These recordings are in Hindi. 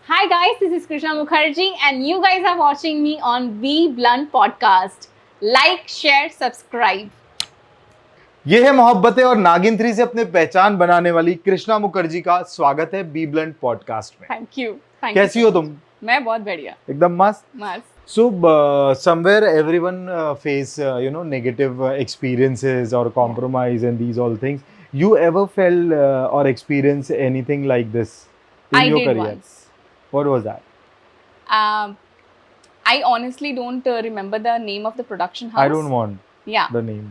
Hi guys, this is Krishna Mukherjee and you guys are watching me on Be Blunt podcast. Like, share, subscribe. ये है मोहब्बतें और नागिन 3 से अपने पहचान बनाने वाली कृष्णा मुखर्जी का स्वागत है बी ब्लंट पॉडकास्ट में। Thank you. Thank कैसी you हो so तुम? much. मैं बहुत बढ़िया. एकदम मस्त। मस्त. So somewhere everyone face negative experiences or compromise and these all things. You ever felt or experienced anything like this in I your did career? once. What was that? I honestly don't remember the name of the production house. I don't want Yeah. the name.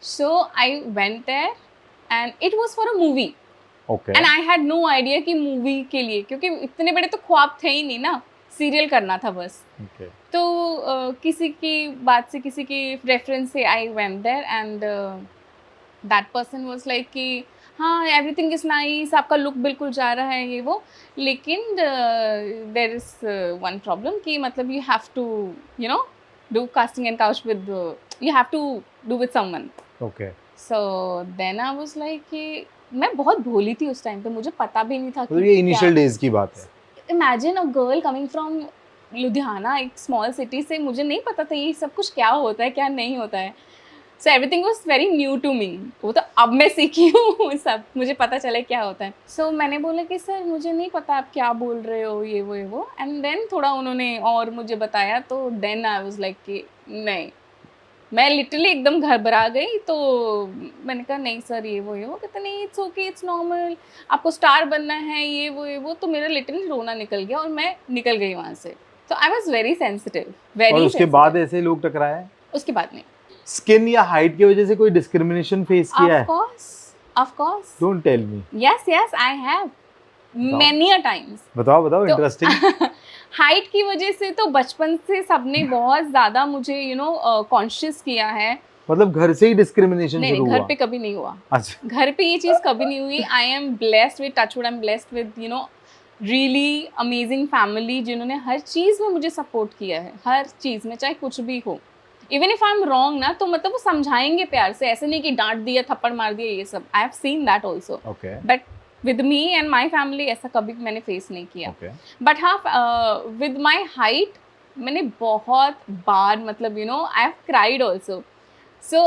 So I went there and it was for a movie. Okay. And I had no idea कि मूवी के लिए, क्योंकि इतने बड़े तो ख्वाब थे ही नहीं ना, सीरियल करना था बस. Okay. तो किसी की बात से, किसी की रेफरेंस से I went there and that person was like कि हाँ एवरीथिंग इज नाइस, आपका लुक बिल्कुल जा रहा है ये वो, लेकिन देयर इज वन प्रॉब्लम कि मतलब you have to you know do casting and couch with, you have to do with someone. Okay. So then I was like कि मैं बहुत भोली थी उस टाइम पे, मुझे पता भी नहीं था तो ये इनिशियल डेज की बात है. Imagine a girl coming from Ludhiana, एक स्मॉल सिटी से. मुझे नहीं पता था ये सब कुछ क्या होता है, क्या नहीं होता है. So everything was very new to me. वो तो अब मैं सीखी हूँ सब, मुझे पता चला क्या होता है. सो मैंने बोला कि सर मुझे नहीं पता आप क्या बोल रहे हो, ये वो. एंड देन थोड़ा उन्होंने और मुझे बताया, तो देन आई वाज लाइक कि नहीं, मैं लिटरली एकदम घबरा गई. तो मैंने कहा नहीं सर ये वो कहते नहीं इट्स ओके, इट्स नॉर्मल, आपको स्टार बनना है, ये वो. तो मेरा लिटरली रोना निकल गया और मैं निकल गई वहाँ से. तो आई वाज वेरी सेंसिटिव, वेरी. और उसके बाद ऐसे लोग टकराए? उसके बाद नहीं. स्किन या हाइट की वजह से कोई डिस्क्रिमिनेशन फेस किया है? Of course. Don't tell me. Yes I have many a times. बताओ इंटरेस्टिंग. हाइट की वजह से तो बचपन से सबने बहुत ज्यादा मुझे कॉन्शियस किया है. मतलब घर से ही डिस्क्रिमिनेशन शुरू हुआ? घर पे कभी नहीं हुआ. अच्छा. घर पे ये चीज कभी नहीं हुई. I am blessed with touchwood, I am blessed with really amazing family, जिन्होंने हर चीज में मुझे सपोर्ट किया है, हर चीज में, चाहे कुछ भी हो. Even if I am wrong ना, तो मतलब वो समझाएंगे प्यार से, ऐसे नहीं कि डांट दिया, थप्पड़ मार दिया, ये सब. I have seen that also. But with me and my family ऐसा कभी मैंने फेस नहीं किया. बट हाँ, विद माई हाइट मैंने बहुत बार मतलब I have cried also. So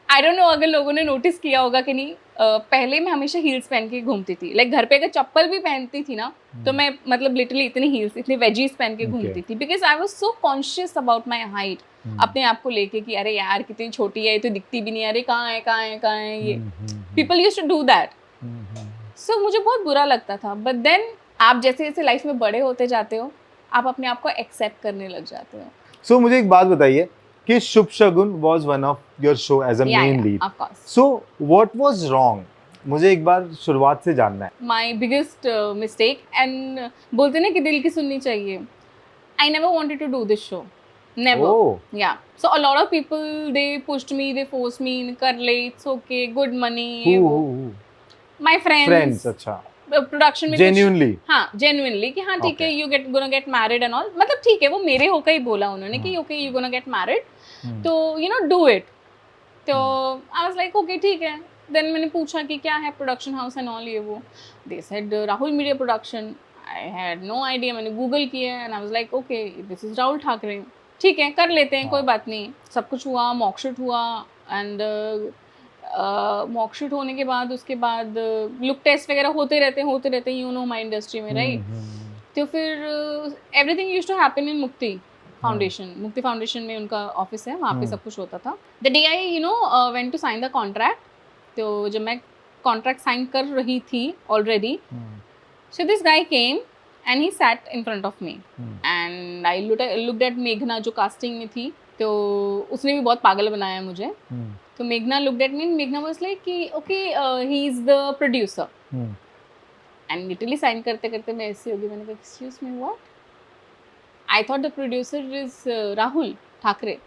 I don't know अगर लोगों ने नोटिस किया होगा कि नहीं. पहले मैं हमेशा हील्स पहन के घूमती थी. लाइक घर पे अगर चप्पल भी पहनती थी ना, तो मैं मतलब लिटरली इतनी हील्स, इतनी वेजीज पहन के घूमती थी, because I was so conscious about my height. अपने आप को लेके कि अरे यार कितनी छोटी है, ये तो दिखती भी नहीं, अरे कहाँ है ये. People used to do that. So मुझे बहुत बुरा लगता था. बट देन आप जैसे जैसे लाइफ में बड़े होते जाते हो, आप अपने आप को एक्सेप्ट करने लग जाते हो. सो मुझे एक बात बताइए कि Shubh Shagun was one of your show as a main lead. Of course. So what was wrong? मुझे एक बार शुरुआत से जानना है. माय बिगेस्ट मिस्टेक, एंड बोलते ना कि दिल की सुननी चाहिए. I never wanted to do this show. Never. Oh. Yeah. So a lot of people, they pushed me, they forced me, कर ले, it's okay, good money. Who? My friends. Friends, अच्छा. प्रोडक्शन में Genuinely. हाँ genuinely कि हाँ ठीक है, you gonna get married and all. मतलब ठीक है, वो मेरे होकर ही बोला उन्होंने कि okay you gonna get married, तो do it. तो I was like okay ठीक है. Then मैंने पूछा कि क्या है प्रोडक्शन हाउस एंड ऑल, ये वो. They said Rahul media production. I had no idea. मैंने गूगल किया and I was like okay this is Rahul Thackeray. ठीक है कर लेते हैं, कोई बात नहीं. सब कुछ हुआ, मॉकशूट हुआ, एंड मॉकशूट होने के बाद उसके बाद लुक टेस्ट वगैरह होते रहते हैं माई इंडस्ट्री में, राइट. तो फिर everything used to happen in Mukti foundation. मुक्ति फाउंडेशन में उनका ऑफिस है, वहाँ पे सब कुछ होता था. The day I went to sign the contract, तो जब मैं कॉन्ट्रैक्ट साइन कर रही थी already, so this guy came and he sat in front of me. And I looked at Meghna जो casting में थी, तो उसने भी बहुत पागल बनाया मुझे. तो Meghna looked at me and Meghna was like कि okay he is the producer. And literally sign करते करते मैं ऐसी होगी, मैंने कहा excuse me what? I thought the producer is Rahul Thackeray.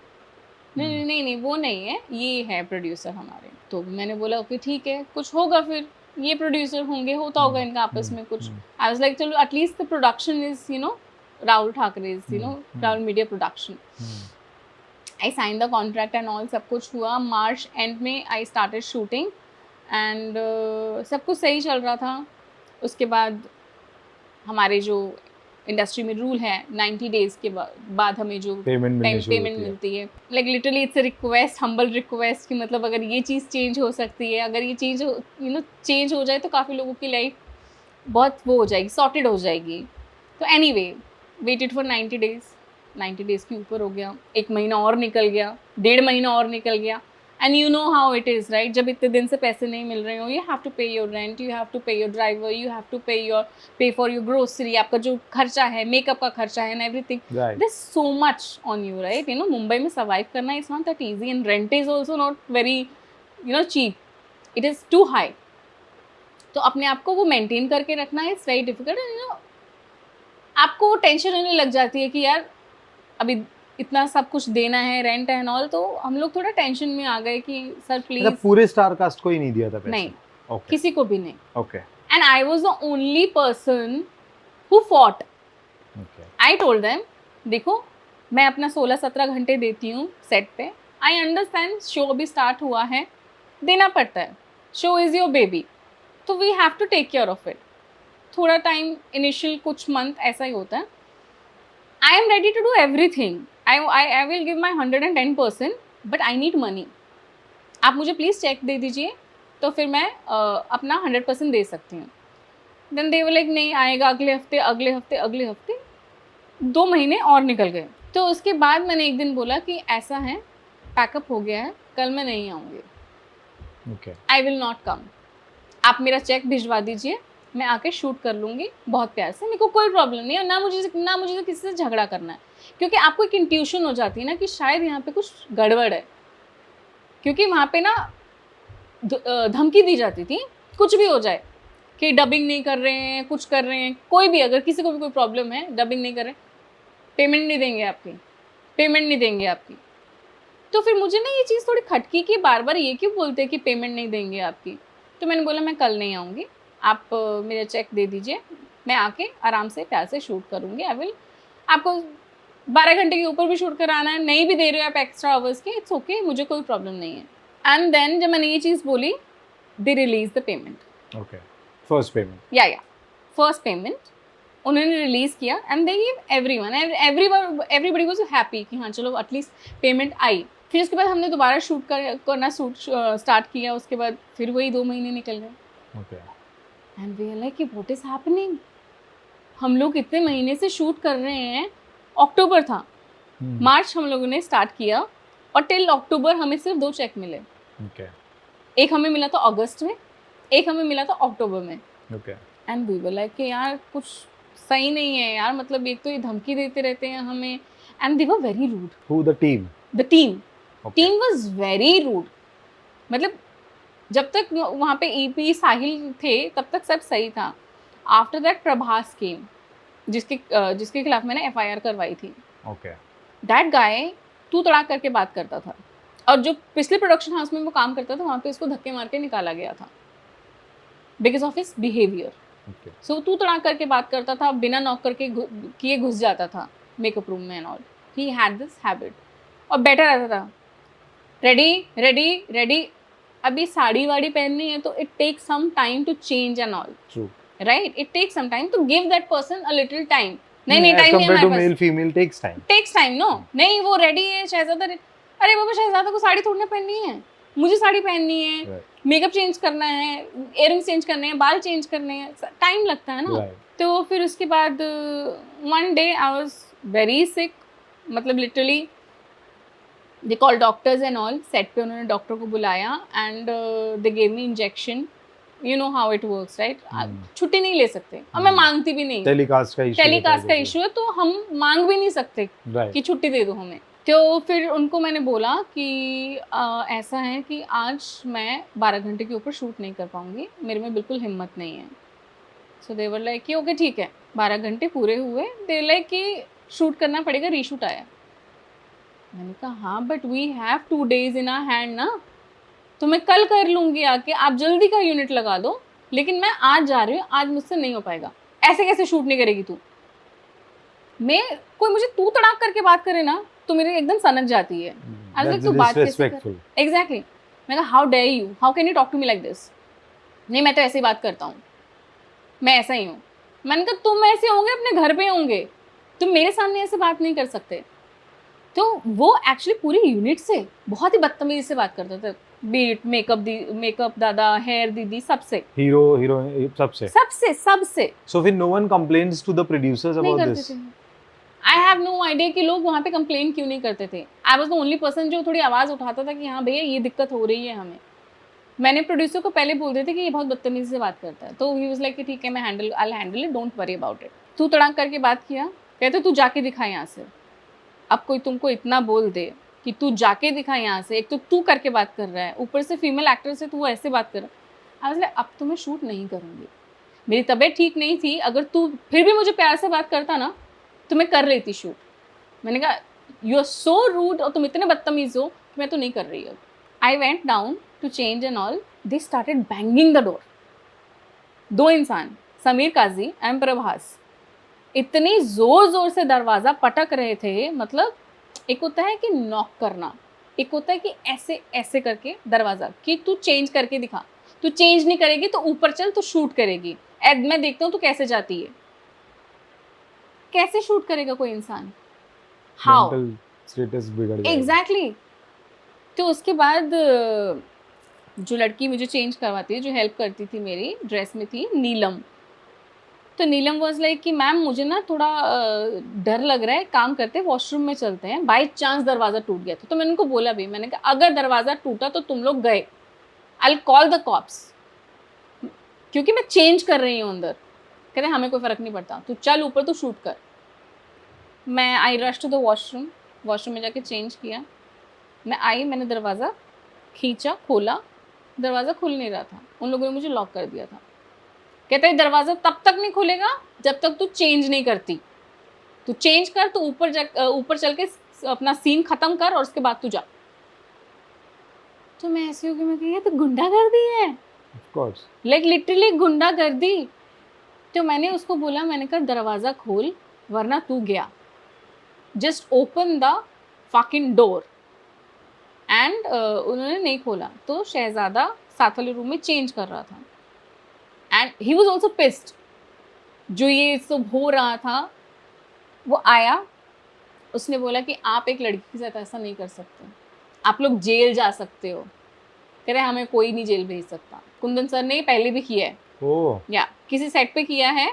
नहीं वो नहीं है, ये है प्रोड्यूसर हमारे. तो मैंने बोला ओके ठीक है, कुछ होगा फिर, ये प्रोड्यूसर होंगे, होता होगा इनका आपस में कुछ. आई वाज लाइक चलो at least the production is Rahul Thakre is Rahul media production. I sign the contract and all, सब कुछ हुआ. मार्च एंड में आई स्टार्टेड शूटिंग एंड सब कुछ सही चल रहा था. उसके बाद हमारे जो इंडस्ट्री में रूल है 90 डेज के बाद हमें जो पेमेंट मिलती है। Like literally it's a request, humble request कि मतलब अगर ये चीज़ चेंज हो सकती है, अगर ये चीज़ चेंज हो जाए तो काफ़ी लोगों की लाइफ बहुत वो हो जाएगी, सॉर्टेड हो जाएगी। तो anyway waited for 90 days, 90 days के ऊपर हो गया, 1 महीना और निकल गया, 1.5 महीना और निकल गया। And you know how it is right, जब इतने दिन से पैसे नहीं मिल रहे हो, you have to pay your rent, you have to pay your driver, you have to pay for your grocery, आपका जो खर्चा है, मेकअप का खर्चा है and everything, there is so much on you right. Mumbai में सर्वाइव करना is not that easy and rent is also not very cheap, it is too high. तो अपने आप को वो मेंटेन करके रखना इज वेरी डिफिकल्ट। आपको वो टेंशन होने लग जाती है कि यार अभी इतना सब कुछ देना है, रेंट एंड ऑल, तो हम लोग थोड़ा टेंशन में आ गए कि सर प्लीज। पूरे स्टार कास्ट को ही नहीं दिया था पैसे? नहीं, okay. किसी को भी नहीं। Okay. And I was the only person who fought. I told them देखो मैं अपना 16-17 घंटे देती हूँ सेट पे, आई अंडरस्टैंड शो अभी स्टार्ट हुआ है, देना पड़ता है, शो इज़ योर बेबी, तो we have to take care of it. थोड़ा टाइम इनिशियल कुछ मंथ ऐसा ही होता है। I am ready to do everything, I will give my 110%, but I need money. आप मुझे प्लीज़ चेक दे दीजिए तो फिर मैं अपना 100% दे सकती हूँ। देन दे वर लाइक नहीं आएगा, अगले हफ्ते अगले हफ्ते अगले हफ्ते, 2 महीने और निकल गए। तो उसके बाद मैंने एक दिन बोला कि ऐसा है, पैकअप हो गया है, कल मैं नहीं आऊँगी, आई विल नॉट कम। आप मेरा चेक भिजवा दीजिए, मैं आके शूट कर लूँगी बहुत प्यार से, मेरे को कोई प्रॉब्लम नहीं है, ना मुझे किसी से झगड़ा करना है। क्योंकि आपको एक इंट्यूशन हो जाती है ना कि शायद यहाँ पे कुछ गड़बड़ है, क्योंकि वहाँ पे ना धमकी दी जाती थी कुछ भी हो जाए कि डबिंग नहीं कर रहे हैं, कुछ कर रहे हैं, कोई भी अगर किसी को भी कोई प्रॉब्लम है, डबिंग नहीं कर रहे, पेमेंट नहीं देंगे आपकी, पेमेंट नहीं देंगे आपकी। तो फिर मुझे ना ये चीज़ थोड़ी खटकी कि बार बार ये क्यों बोलते हैं कि पेमेंट नहीं देंगे आपकी। तो मैंने बोला मैं कल नहीं आऊँगी, आप मेरा चेक दे दीजिए, मैं आके आराम से प्यार से शूट करूँगी। आई विल, आपको 12 घंटे के ऊपर भी शूट कराना है, नहीं भी दे रहे हो आप एक्स्ट्रा आवर्स के, इट्स ओके, मुझे कोई प्रॉब्लम नहीं है। एंड देन जब मैंने ये चीज़ बोली, they release the payment. Okay, first payment, या फर्स्ट पेमेंट उन्होंने रिलीज़ किया and they give everyone, everybody was happy कि हाँ चलो एटलीस्ट पेमेंट आई। फिर उसके बाद हमने दोबारा शूट करना स्टार्ट किया, उसके बाद फिर वही 2 महीने निकल गए। Okay, and we are like कि व्हाट इज हैपनिंग, हम लोग इतने महीने से शूट कर रहे हैं, अक्टूबर था, मार्च हम लोगों ने स्टार्ट किया और टिल अक्टूबर हमें सिर्फ 2 चेक मिले। ओके, एक हमें मिला था अगस्त में, एक हमें मिला था अक्टूबर में। Okay, and we were like कि यार कुछ सही नहीं है यार, मतलब एक तो ये धमकी देते रहते हैं हमें, and they were very rude. Who the team? The team was very rude. मतलब जब तक वहाँ पे ईपी साहिल थे तब तक सब सही था। आफ्टर दैट प्रभास केम, जिसके खिलाफ मैंने एफआईआर करवाई थी। ओके, दैट गाय तू तड़ाक करके बात करता था, और जो पिछले प्रोडक्शन हाउस में वो काम करता था वहाँ पे उसको धक्के मार के निकाला गया था बिकॉज ऑफ हिज बिहेवियर। सो तू तड़ाक करके बात करता था, बिना नॉक करके किए घुस जाता था मेकअप रूम में and all. He had this habit और बैठा रहता था, रेडी रेडी रेडी। अभी साड़ी वाड़ी पहननी है तो it takes some time to change and all, right, it takes some time to give that person a little time. नहीं टाइम नहीं है हमारे पास, male female takes time no, नहीं वो रेडी है शहजादा, अरे बाबा शहजादा को साड़ी थोड़ी ना पहननी है, मुझे साड़ी पहननी है, मेकअप चेंज करना है, इयररिंग्स चेंज करने हैं, बाल चेंज करने हैं, टाइम लगता है ना। तो फिर उसके बाद one day I was very sick, मतलब literally they call doctors and all. Set पे उन्होंने डॉक्टर को बुलाया and they gave me injection. You know how it works right, छुट्टी नहीं ले सकते और मैं मांगती भी नहीं, टेलीकास्ट का इशू है तो हम मांग भी नहीं सकते कि छुट्टी दे दो हमें। तो फिर उनको मैंने बोला कि ऐसा है कि आज मैं 12 घंटे के ऊपर शूट नहीं कर पाऊंगी, मेरे में बिल्कुल हिम्मत नहीं है। सो दे वर लाइक कि ओके ठीक है, 12 घंटे पूरे हुए, दे लाइक कि शूट करना पड़ेगा, रीशूट आया। मैंने कहा हाँ but we have 2 days in our hand ना, तो मैं कल कर लूँगी आके, आप जल्दी का यूनिट लगा दो, लेकिन मैं आज जा रही हूँ, आज मुझसे नहीं हो पाएगा। ऐसे कैसे शूट नहीं करेगी तू? मैं कोई मुझे तू तड़ाक करके बात करे ना तो मेरी एकदम सनक जाती है। तू बात कैसे कर? एग्जैक्टली। मैं कहा how dare you, how can you talk to me like this? नहीं मैं तो ऐसे ही बात करता हूँ, मैं ऐसा ही हूँ। मैंने कहा तुम ऐसे होंगे अपने घर पे होंगे, तुम मेरे सामने ऐसे बात नहीं कर सकते। तो वो एक्चुअली पूरी यूनिट से बहुत ही बदतमीजी से बात करते थे, बीट मेकअप दादा, हेयर दीदी, सबसे हीरो हीरो सबसे. सबसे सबसे So फिर no one complains to the producers नहीं about करते this. थे। आई हैव नो आइडिया कि लोग वहाँ पे कंप्लेन क्यों नहीं करते थे। I was the only person जो थोड़ी आवाज़ उठाता था कि हाँ भैया ये दिक्कत हो रही है हमें। मैंने प्रोड्यूसर को पहले बोल दिया था कि ये बहुत बदतमीजी से बात करता है, तो ही वाज लाइक कि ठीक है मैं I will handle it, don't worry about it. तू तड़ाक करके बात किया, कहते तू जाके दिखा यहाँ से। अब कोई तुमको इतना बोल दे कि तू जाके दिखा यहाँ से, एक तो तू करके बात कर रहा है, ऊपर से फीमेल एक्टर से तू ऐसे बात कर रहा है। आई वाज लाइक अब तो मैं शूट नहीं करूँगी, मेरी तबीयत ठीक नहीं थी, अगर तू फिर भी मुझे प्यार से बात करता ना तो मैं कर लेती शूट। मैंने कहा यू आर सो रूड और तुम इतने बदतमीज हो कि मैं तो नहीं कर रही अब। I went down to change and all, they started banging the door. 2 इंसान, समीर काजी एंड प्रभास, इतनी जोर जोर से दरवाज़ा पटक रहे थे। मतलब एक होता है कि नॉक करना, एक होता है कि ऐसे ऐसे करके दरवाज़ा कि तू चेंज करके दिखा, तू चेंज नहीं करेगी तो ऊपर चल, तो शूट करेगी, मैं देखता हूँ तू कैसे जाती है। कैसे शूट करेगा कोई इंसान? हाउ? Mental status बिगड़ जाएगा. एग्जैक्टली। तो उसके बाद जो लड़की मुझे चेंज करवाती है, जो हेल्प करती थी मेरी ड्रेस में, थी नीलम। तो नीलम वाज लाइक कि मैम मुझे ना थोड़ा डर लग रहा है, काम करते हैं वॉशरूम में चलते हैं, बाई चांस दरवाज़ा टूट गया तो मैंने उनको बोला भी, मैंने कहा अगर दरवाज़ा टूटा तो तुम लोग गए, I will call the cops, क्योंकि मैं चेंज कर रही हूँ अंदर। कहते हमें कोई फ़र्क नहीं पड़ता, तू चल ऊपर तो शूट कर। मैं I rush to the washroom, washroom में जाके चेंज किया, मैं आई, मैंने दरवाज़ा खींचा, खोला, दरवाज़ा खुल नहीं रहा था, उन लोगों ने मुझे लॉक कर दिया था। कहते हैं दरवाज़ा तब तक नहीं खुलेगा जब तक तू चेंज नहीं करती, तू चेंज कर, तो ऊपर चल के अपना सीन ख़त्म कर और उसके बाद तू जा। तो मैं ऐसी हो गई, मैं कही ये तो गुंडागर्दी है, Of course. लाइक लिटरली गुंडागर्दी। तो मैंने उसको बोला, मैंने कहा दरवाज़ा खोल वरना तू गया, just open the fucking door. And उन्होंने नहीं खोला, तो शहजादा साथ वाले रूम में चेंज कर रहा था and he was also pissed. जो ये सब हो रहा था, वो आया, उसने बोला कि आप एक लड़की के साथ ऐसा नहीं कर सकते, आप लोग जेल जा सकते हो। कह रहे हमें कोई नहीं जेल भेज सकता। कुंदन सर ने पहले भी किया है, Oh. या किसी सेट पे किया है,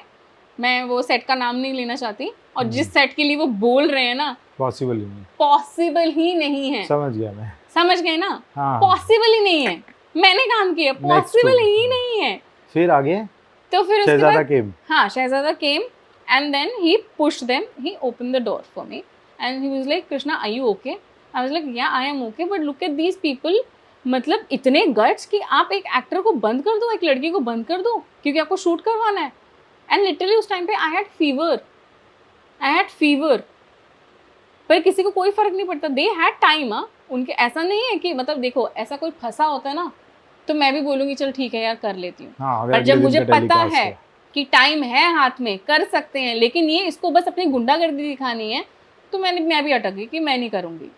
मैं वो सेट का नाम नहीं लेना चाहती, और जिस सेट के लिए वो बोल रहे हैं ना, Possible ही नहीं. पॉसिबल ही नहीं है। समझ गया मैं. समझ गए ना? हाँ. पॉसिबल ही नहीं है, मैंने काम किया, पॉसिबल ही नहीं है। फिर आगे तो फिर उसके शहजादा बाद came. हाँ, Shahzada came and then he pushed them, he open the door for me and he was like Krishna are you okay? I was like yeah I am okay, but look at these people, मतलब इतने गट्स कि आप एक एक्टर को बंद कर दो, एक लड़की को बंद कर दो क्योंकि आपको शूट करवाना है। एंड लिटरली उस टाइम पे आई हैड फीवर, पर किसी को कोई फर्क नहीं पड़ता, दे हैड टाइम। उनके ऐसा नहीं है कि मतलब देखो ऐसा कोई फंसा होता है ना तो मैं भी बोलूँगी चल ठीक है यार कर लेती हूँ, हाँ, अगर पर जब अगले दिन मुझे का पता telecast है कि टाइम है हाथ में, कर सकते हैं, लेकिन ये इसको बस अपनी गुंडागर्दी दिखानी है, तो मैं भी अटक गई कि मैं नहीं करूँगी।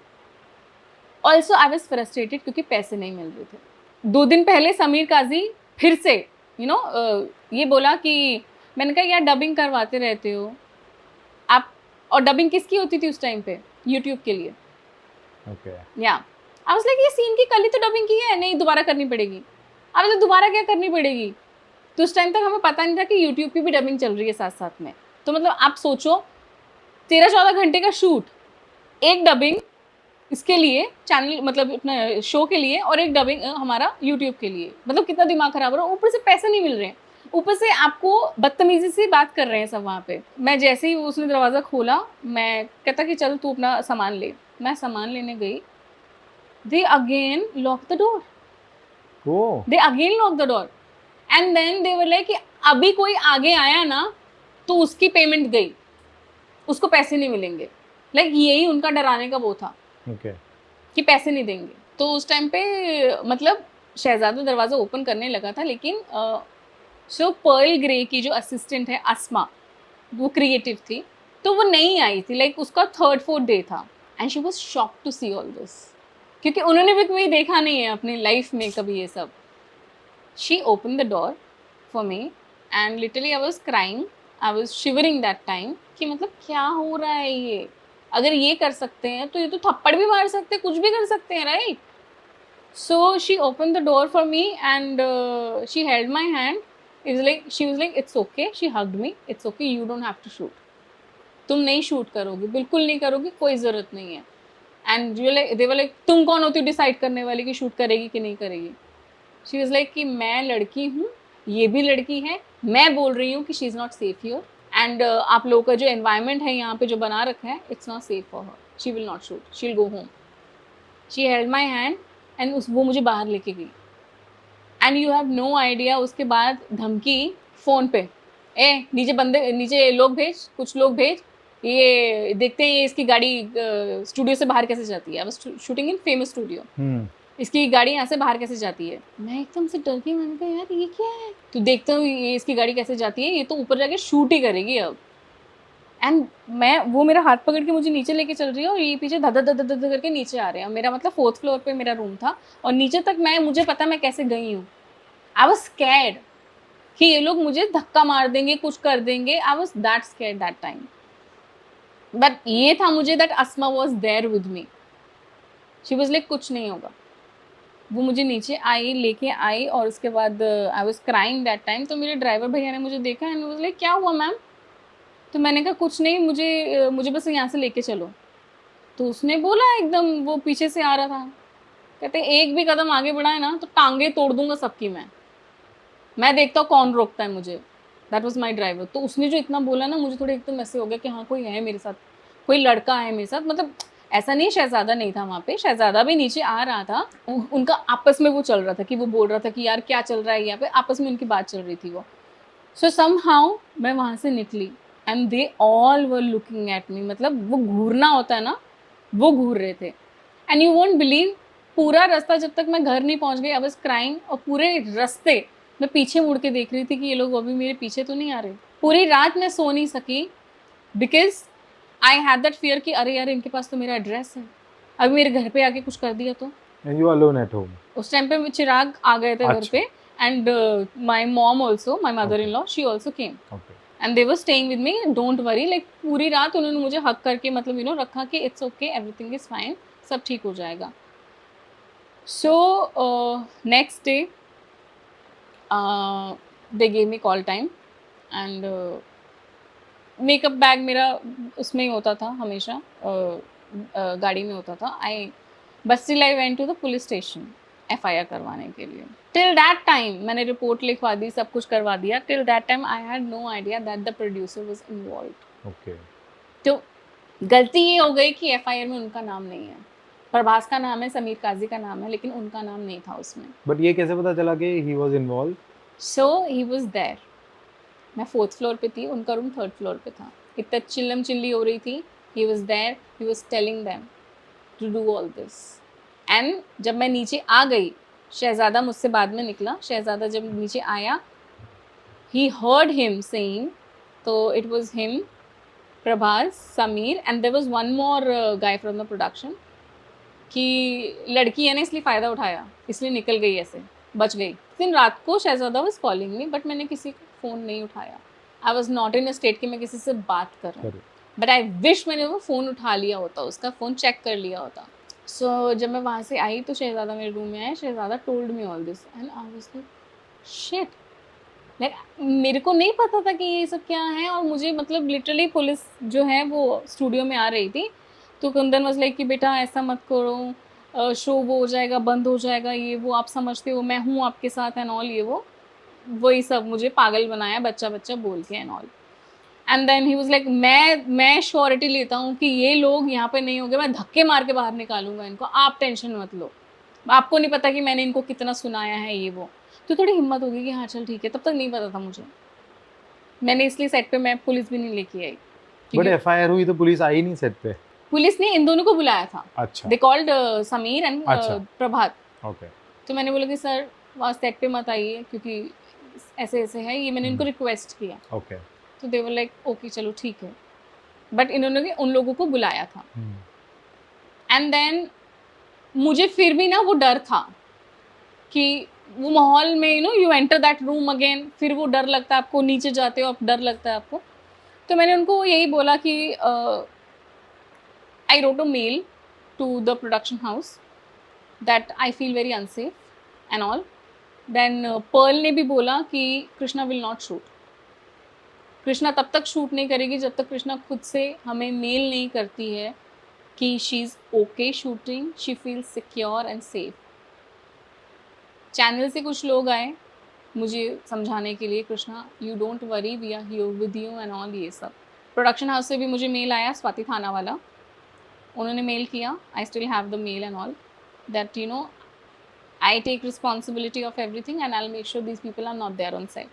ऑल्सो आई वॉज फ्रस्ट्रेटेड क्योंकि पैसे नहीं मिल रहे थे। 2 दिन पहले समीर काजी फिर से ये बोला कि, मैंने कहा यार डबिंग करवाते रहते हो आप, और डबिंग किसकी होती थी उस टाइम पे? यूट्यूब के लिए। Okay. या आई वाज लाइक ये सीन की कल ही तो डबिंग की है, नहीं दोबारा करनी पड़ेगी। अब तो दोबारा क्या करनी पड़ेगी? तो उस टाइम तक हमें पता नहीं था कि यूट्यूब की भी डबिंग चल रही है साथ साथ में। तो मतलब आप सोचो 13-14 घंटे का शूट, एक डबिंग इसके लिए चैनल, मतलब अपने शो के लिए, और एक डबिंग हमारा यूट्यूब के लिए, मतलब कितना दिमाग खराब हो रहा है। ऊपर से पैसे नहीं मिल रहे हैं, ऊपर से आपको बदतमीजी से बात कर रहे हैं सब वहाँ पे। मैं जैसे ही उसने दरवाज़ा खोला, मैं कहता कि चल तू अपना सामान ले, मैं सामान लेने गई, they again locked the door, Oh. they again locked the door and then they were like कि अभी कोई आगे आया ना तो उसकी पेमेंट गई, उसको पैसे नहीं मिलेंगे। लाइक यही उनका डराने का वो था Okay. कि पैसे नहीं देंगे। तो उस टाइम पे मतलब शहजादा दरवाज़ा ओपन करने लगा था, लेकिन जो पर्ल ग्रे की जो असिस्टेंट है अस्मा, वो क्रिएटिव थी, तो वो नहीं आई थी। लाइक उसका 3rd-4th डे था and she was shocked to see all this, क्योंकि उन्होंने भी कभी देखा नहीं है अपनी लाइफ में कभी ये सब। She open the door for me and literally I was crying. I was shivering that time कि मतलब क्या हो रहा है ये, अगर ये कर सकते हैं तो ये तो थप्पड़ भी मार सकते हैं, कुछ भी कर सकते हैं, right? So she opened the door for me and she held my hand. It was like she was like it's okay. She hugged me. It's okay. You don't have to shoot. तुम नहीं शूट करोगी, बिल्कुल नहीं करोगी, कोई जरूरत नहीं है. एंड दे वर लाइक तुम कौन होती हो डिसाइड करने वाली कि शूट करेगी कि नहीं करेगी. शी वाज लाइक कि मैं लड़की हूँ, ये भी लड़की है, मैं बोल रही हूँ कि she is not safe here and आप लोगों का जो एनवायरनमेंट है यहाँ पे जो बना रखा है, it's not safe for her. She will not shoot, she will go home. She held my hand and वो मुझे बाहर लेके गई. And you have no idea, उसके बाद धमकी फ़ोन पे, ए नीचे बंदे, नीचे लोग भेज, कुछ लोग भेज, ये देखते हैं ये इसकी गाड़ी स्टूडियो से बाहर कैसे जाती है. I was shooting in famous studio. इसकी गाड़ी यहाँ से बाहर कैसे जाती है. मैं एकदम से डर गई, मैंने कहा यार ये क्या है. तो देखता हूँ ये इसकी गाड़ी कैसे जाती है, ये तो ऊपर जाके शूट ही करेगी अब. एंड मैं, वो मेरा हाथ पकड़ के मुझे नीचे लेके चल रही है और ये पीछे धद धद धद करके नीचे आ रहे हैं. मेरा मतलब 4th फ्लोर पे मेरा रूम था और नीचे तक मुझे पता मैं कैसे गई हूँ. आई वाज स्कैर्ड कि ये लोग मुझे धक्का मार देंगे, कुछ कर देंगे. I was that scared that time. But ये था मुझे that Asma was there with me. She was like कुछ नहीं होगा. वो मुझे नीचे आई, लेके आई और उसके बाद I was crying that time. तो मेरे ड्राइवर भैया ने मुझे देखा एंड वाज लाइक क्या हुआ मैम. तो मैंने कहा कुछ नहीं, मुझे बस यहाँ से लेके चलो. तो उसने बोला, एकदम वो पीछे से आ रहा था, कहते एक भी कदम आगे बढ़ा है ना तो टांगे तोड़ दूंगा सबकी. मैं देखता हूँ कौन रोकता है मुझे. That was my driver. तो उसने जो इतना बोला ना, मुझे थोड़ा एकदम ऐसे हो गया कि हाँ कोई है मेरे साथ, कोई लड़का है मेरे साथ. मतलब ऐसा नहीं शहजादा नहीं था वहाँ पे, शहजादा भी नीचे आ रहा था. उनका आपस में वो चल रहा था कि वो बोल रहा था कि यार क्या चल रहा है यहाँ पे, आपस में उनकी बात चल रही थी वो. सो समहाउ मैं वहाँ से निकली and they all were looking at me. मतलब वो घूरना होता है ना, वो घूर रहे थे. एंड यू वोंट बिलीव, पूरा रास्ता जब तक मैं घर नहीं पहुँच गई आई वाज क्राइंग. और पूरे रास्ते मैं पीछे मुड़ के देख रही थी कि ये लोग अभी मेरे पीछे तो नहीं आ रहे. पूरी रात मैं सो नहीं सकी because I had that fear कि अरे यार इनके पास तो मेरा एड्रेस है, अभी मेरे घर पे आके कुछ कर दिया तो. And you alone at home? उस टाइम पे चिराग आ गए थे घर पे and my mom also, my mother in law, she also came and they were staying with me. Don't worry, like पूरी रात उन्होंने मुझे हक करके मतलब यू नो रखा कि it's okay, everything is fine, सब ठीक हो जाएगा. So next day they gave me call time and makeup bag मेरा उसमें ही होता था हमेशा, गाड़ी में होता था. But still I went to the police station FIR करवाने के लिए. टिल दैट टाइम मैंने रिपोर्ट लिखवा दी, सब कुछ करवा दिया. Till that time I had no idea that the producer was involved. Okay. तो गलती ये हो गई कि FIR में उनका नाम नहीं है. प्रभास का नाम है, समीर काजी का नाम है, लेकिन उनका नाम नहीं था उसमें. बट ये कैसे पता चला कि he was involve? So he was there. मैं 4th फ्लोर पे थी, उनका रूम 3rd फ्लोर पे था. इतना चिल्लम चिल्ली हो रही थी. He was there, he was telling them to do all this. And जब मैं नीचे आ गई, शहजादा मुझसे बाद में निकला. शहजादा जब नीचे आया, ही हर्ड हिम सेइंग, तो it was him, Prabhas, Sameer and there was one more guy from the production. कि लड़की है ना इसलिए फ़ायदा उठाया, इसलिए निकल गई, ऐसे बच गई. दिन रात को शहजादा वाज कॉलिंग मी बट मैंने किसी को फ़ोन नहीं उठाया. I was not in a state कि मैं किसी से बात करूँ. बट आई विश मैंने वो फ़ोन उठा लिया होता, उसका फ़ोन चेक कर लिया होता. सो जब मैं वहाँ से आई तो शहजादा मेरे रूम में आया. Shahzada told me all this and I was like shit. Like मेरे को नहीं पता था कि ये सब क्या है. और मुझे मतलब लिटरली पुलिस जो है वो स्टूडियो में आ रही थी. तो कुंदन वाज लाइक कि बेटा ऐसा मत करो, शो वो हो जाएगा, बंद हो जाएगा, ये वो आप समझते हो, मैं हूँ आपके साथ एंड ऑल, ये वो वही सब मुझे पागल बनाया बच्चा बच्चा बोल के and all. And then he was like मैं श्योरिटी लेता हूँ कि ये लोग यहाँ पे नहीं होंगे, मैं धक्के मार के बाहर निकालूंगा इनको, आप टेंशन मत लो. आपको नहीं पता कि मैंने इनको कितना सुनाया है, ये वो. तो थोड़ी हिम्मत होगी कि हाँ चल ठीक है. तब तक नहीं पता था मुझे. मैंने इसलिए सेट पे मैं पुलिस भी नहीं लेके आई. बट FIR हुई तो पुलिस आई नहीं सेट पे? पुलिस ने इन दोनों को बुलाया था. अच्छा. They called Sameer and Prabhat. Okay. तो मैंने बोला कि सर वहाँ सेट पे मत आइए क्योंकि ऐसे ऐसे है, ये मैंने इनको रिक्वेस्ट किया. ओके. तो दे वर लाइक ओके चलो ठीक है. बट इन्होंने उन लोगों को बुलाया था. एंड देन मुझे फिर भी ना वो डर था कि वो माहौल में you know you enter that room again, फिर वो डर लगता है आपको, नीचे जाते हो आप डर लगता है आपको. तो मैंने उनको यही बोला कि I wrote a mail to the production house that I feel very unsafe and all. Then Pearl ने भी बोला कि Krishna will not shoot. Krishna तब तक शूट नहीं करेगी जब तक कृष्णा खुद से हमें मेल नहीं करती है कि she is okay shooting, she feel secure and safe. Channel से कुछ लोग आए मुझे समझाने के लिए, Krishna you don't worry, we are here with you and all, ये सब. प्रोडक्शन हाउस से भी मुझे मेल आया, स्वाति थाना वाला, उन्होंने मेल किया. I still have the mail and all that you know I take responsibility of everything and I will make sure these people are not there on set.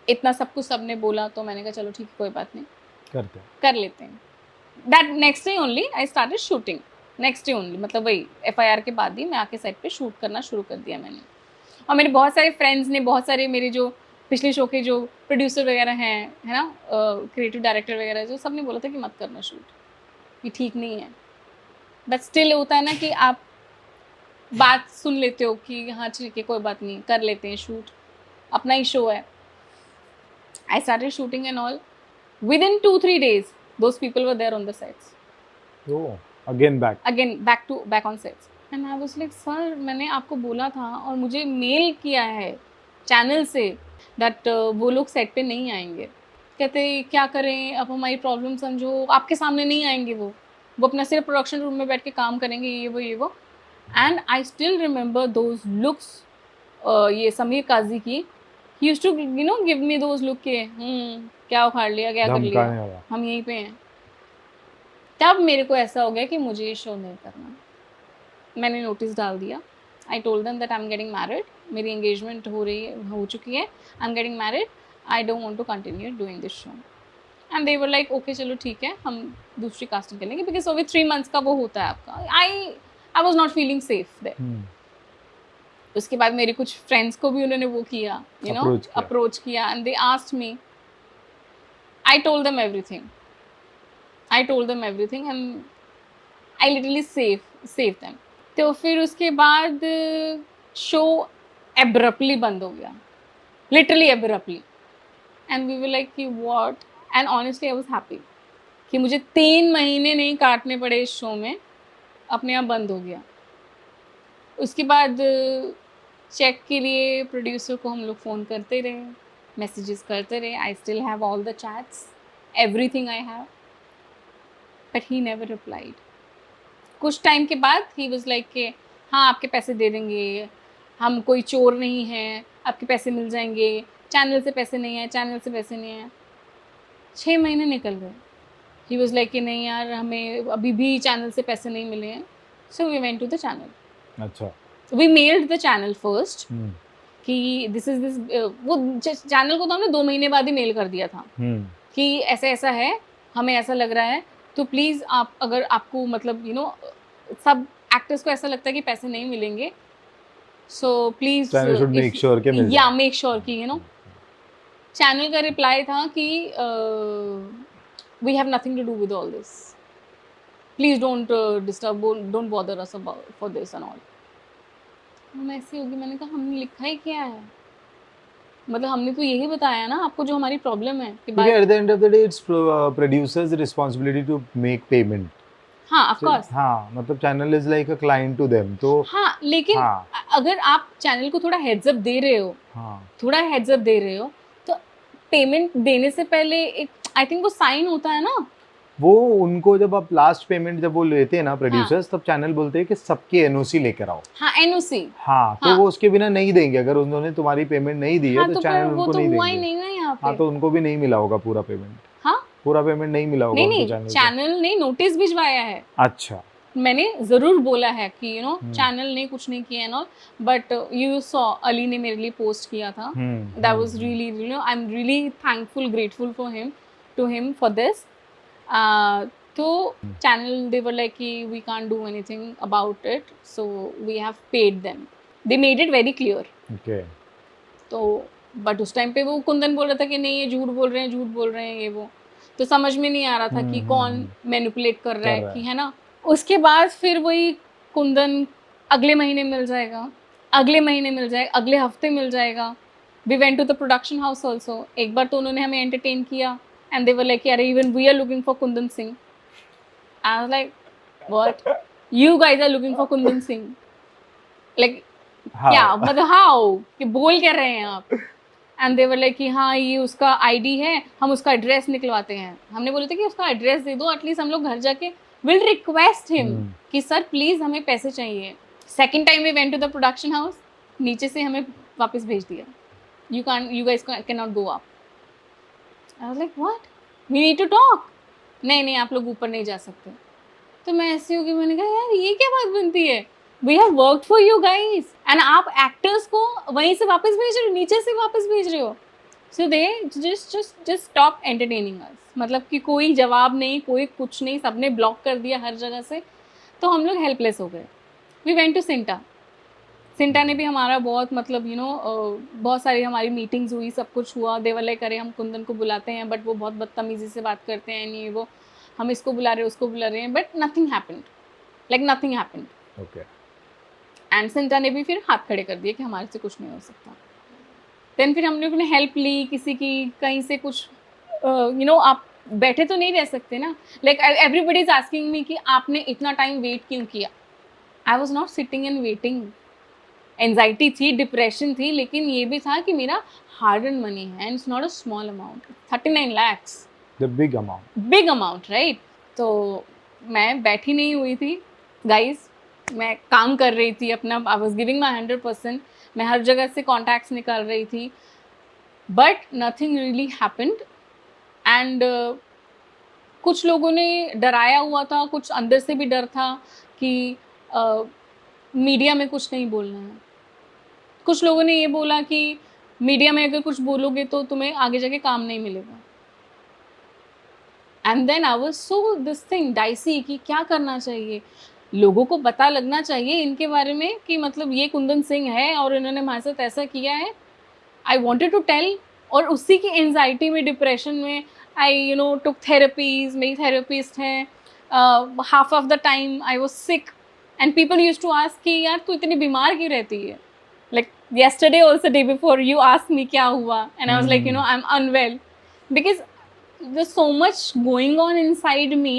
इतना सब कुछ सबने बोला तो मैंने कहा चलो ठीक है, कोई बात नहीं, कर लेते हैं. That next day only I started shooting. Next day only, मतलब वही FIR के बाद ही मैं आके सेट पे शूट करना शुरू कर दिया मैंने. और मेरे बहुत सारे फ्रेंड्स ने, बहुत सारे मेरे जो पिछले शो के जो प्रोड्यूसर वगैरह हैं, है ना, क्रिएटिव डायरेक्टर वगैरह, जो सब ने बोला था कि मत करना शूट, ये ठीक नहीं है. बट स्टिल होता है ना कि आप बात सुन लेते हो कि हाँ ठीक है कोई बात नहीं, कर लेते हैं शूट, अपना ही शो है. I started shooting and all. Within 2-3 days, those people were there on the sets. Oh, again back on sets. And I was like, sir, मैंने आपको बोला था और मुझे मेल किया है चैनल से that वो लोग सेट पे नहीं आएंगे. कहते क्या करें, अब हमारी प्रॉब्लम समझो, आपके सामने नहीं आएंगे वो अपना सिर्फ प्रोडक्शन रूम में बैठ के काम करेंगे, ये वो. And I still remember those looks. ये समीर काजी की, he used to give me those look के क्या उखाड़ लिया, क्या कर लिया, हम यहीं पे हैं. तब मेरे को ऐसा हो गया कि मुझे ये शो नहीं करना. मैंने नोटिस डाल दिया. I told them that I am getting married, मेरी एंगेजमेंट हो चुकी है, I am getting married, I don't want to continue doing this show. And they were like okay चलो ठीक है, हम दूसरी कास्टिंग कर लेंगे, बिकॉज ओवर 3 months का वो होता है आपका. I was not feeling safe there. उसके बाद मेरे कुछ फ्रेंड्स को भी उन्होंने वो किया, यू नो, अप्रोच किया. And they asked me, I told them everything and I literally save them. तो फिर उसके बाद शो एब्रप्टली बंद हो गया, literally abruptly. And we were like कि what. And honestly I was happy कि मुझे 3 महीने नहीं काटने पड़े इस शो में, अपने आप बंद हो गया. उसके बाद चेक के लिए प्रोड्यूसर को हम लोग फ़ोन करते रहे, मैसेजेस करते रहे. आई still have all the chats, everything I have, but he never replied. कुछ टाइम के बाद ही वाज लाइक कि हाँ आपके पैसे दे देंगे, हम कोई चोर नहीं हैं, आपके पैसे मिल जाएंगे, चैनल से पैसे नहीं है. 6 महीने निकल गए. ही वाज लाइक कि नहीं यार, हमें अभी भी चैनल से पैसे नहीं मिले हैं. So we went to the channel. अच्छा. We mailed the channel first कि this is this वो चैनल को तो हमने 2 महीने बाद ही मेल कर दिया था कि ऐसा है, हमें ऐसा लग रहा है, तो प्लीज़ आप, अगर आपको मतलब यू नो सब एक्टर्स को ऐसा लगता है कि पैसे नहीं मिलेंगे, सो प्लीज़ मेक श्योर के मिल जाए. या मेक श्योर कि यू नो. चैनल का रिप्लाई था कि we have nothing to do with all this, please don't disturb, don't bother us for this and all. मैं ऐसी होगी, मैंने कहा हमने लिखा ही क्या है, मतलब हमने तो यही बताया ना आपको जो हमारी प्रॉब्लम है कि at the end of the day it's producers responsibility to make payment. हाँ ऑफ कोर्स. हाँ मतलब channel is like a client to them. तो हाँ लेकिन अगर आप चैनल को थोड़ा हेड्स अप दे रहे हो, तो पेमेंट देने से पहले एक आई थिंक वो साइन होता है ना, वो उनको जब आप लास्ट पेमेंट जब वो लेते हैं ना प्रोड्यूसर्स, तब चैनल बोलते हैं कि सबकी एनओसी लेकर आओ. हाँ एनओसी. हाँ तो वो उसके बिना नहीं देंगे. अगर उन्होंने तुम्हारी पेमेंट नहीं दी है तो चैनल उनको नहीं देंगे. हाँ तो उनको भी नहीं मिला होगा पूरा पेमेंट. हाँ पूरा पेमेंट नहीं मिला होगा. नहीं, चैनल ने नोटिस भिजवाया है. अच्छा. मैंने जरूर बोला है कि यू नो चैनल ने कुछ नहीं किया ना, बट यू सॉ अली ने मेरे लिए पोस्ट किया था. That was really, you know, I am really thankful, grateful to him for this. तो चैनल दे वर लाइक कि we can't do anything about it, so we have paid them. They made it very clear. Okay. तो बट उस टाइम पे वो कुंदन बोल रहा था कि नहीं ये झूठ बोल रहे हैं ये वो, तो समझ में नहीं आ रहा था कि कौन मैनिपुलेट कर रहा है, कि है ना. उसके बाद फिर वही कुंदन अगले महीने मिल जाएगा, अगले हफ्ते मिल जाएगा. We went to the production house also. एक बार तो उन्होंने हमें एंटरटेन किया, and they were like, "Are even we are looking for Kundan Singh." I was like, "What? You guys are looking for Kundan Singh?" Like, क्या How? मतलब how कि बोल क्या रहे हैं आप? एंड दे वर लाइक कि हाँ ये उसका आईडी है, हम उसका एड्रेस निकलवाते हैं। हमने बोले थे कि उसका एड्रेस दे दो, एटलीस्ट हम लोग घर जाके विल रिक्वेस्ट हिम कि सर प्लीज हमें पैसे चाहिए। Second time we went to the production house, नीचे से हमें वापस भेज दिया, you guys can not go up. I was like what, we need to talk. नहीं नहीं आप लोग ऊपर नहीं जा सकते। तो मैं ऐसी होगी, मैंने कहा यार ये क्या बात बनती है, we have worked for you guys and आप एक्टर्स को वहीं से वापस भेज रहे हो, नीचे से वापस भेज रहे हो। So they just stop entertaining us, मतलब कि कोई जवाब नहीं, कोई कुछ नहीं, सबने ब्लॉक कर दिया हर जगह से। तो हम लोग हेल्पलेस हो गए। We went to CINTAA. CINTAA ने भी हमारा बहुत मतलब बहुत सारी हमारी मीटिंग्स हुई, सब कुछ हुआ। देवर लाइक अरे हम कुंदन को बुलाते हैं बट वो बहुत बदतमीजी से बात करते हैं, नहीं वो हम इसको बुला रहे हैं उसको बुला रहे हैं, but nothing happened, like nothing happened. Okay. And CINTAA ने भी फिर हाथ खड़े कर दिए कि हमारे से कुछ नहीं हो सकता। देन फिर हम लोग ने हेल्प ली किसी की, कहीं से कुछ आप बैठे तो नहीं रह सकते ना। Like everybody is asking me कि आपने इतना टाइम वेट क्यों किया। आई was not sitting and waiting. Anxiety थी, डिप्रेशन थी, लेकिन ये भी था कि मेरा हार्ड एंड मनी है and it's not a small amount, 39 lakhs, the big amount. Big amount right. तो मैं बैठी नहीं हुई थी गाइस, मैं काम कर रही थी अपना, आई वॉज गिविंग माई 100%। मैं हर जगह से कॉन्टैक्ट्स निकाल रही थी, but nothing really happened. And कुछ लोगों ने डराया हुआ था, कुछ अंदर से भी डर था कि मीडिया में कुछ नहीं बोलना है। कुछ लोगों ने ये बोला कि मीडिया में अगर कुछ बोलोगे तो तुम्हें आगे जाके काम नहीं मिलेगा। And then I was so this thing dicey कि क्या करना चाहिए, लोगों को पता लगना चाहिए इनके बारे में कि मतलब ये कुंदन सिंह है और इन्होंने हमारे साथ ऐसा किया है। आई वॉन्टेड टू टेल, और उसी की एंजाइटी में, डिप्रेशन में आई टुक थेरेपीज, मेरी थेरेपिस्ट हैं। Half of the time I was sick and people use to ask कि यार तू इतनी बीमार क्यों रहती है। Like yesterday also, day before, you asked me क्या हुआ and I was like I'm unwell because there's so much going on inside me।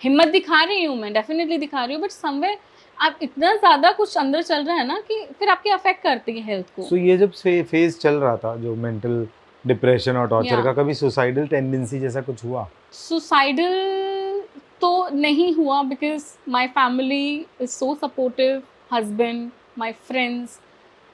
हिम्मत दिखा रही हूँ मैं, डेफिनेटली दिखा रही हूँ, बट समवेयर आप इतना ज़्यादा कुछ अंदर चल रहा है ना कि फिर आपके अफेक्ट करती है हेल्थ को। सो ये जब फेज चल रहा था जो मेंटल डिप्रेशन और टॉर्चर का, कभी सुसाइडल टेंडेंसी जैसा कुछ हुआ? सुसाइडल तो नहीं हुआ because my family is so supportive, husband, my friends,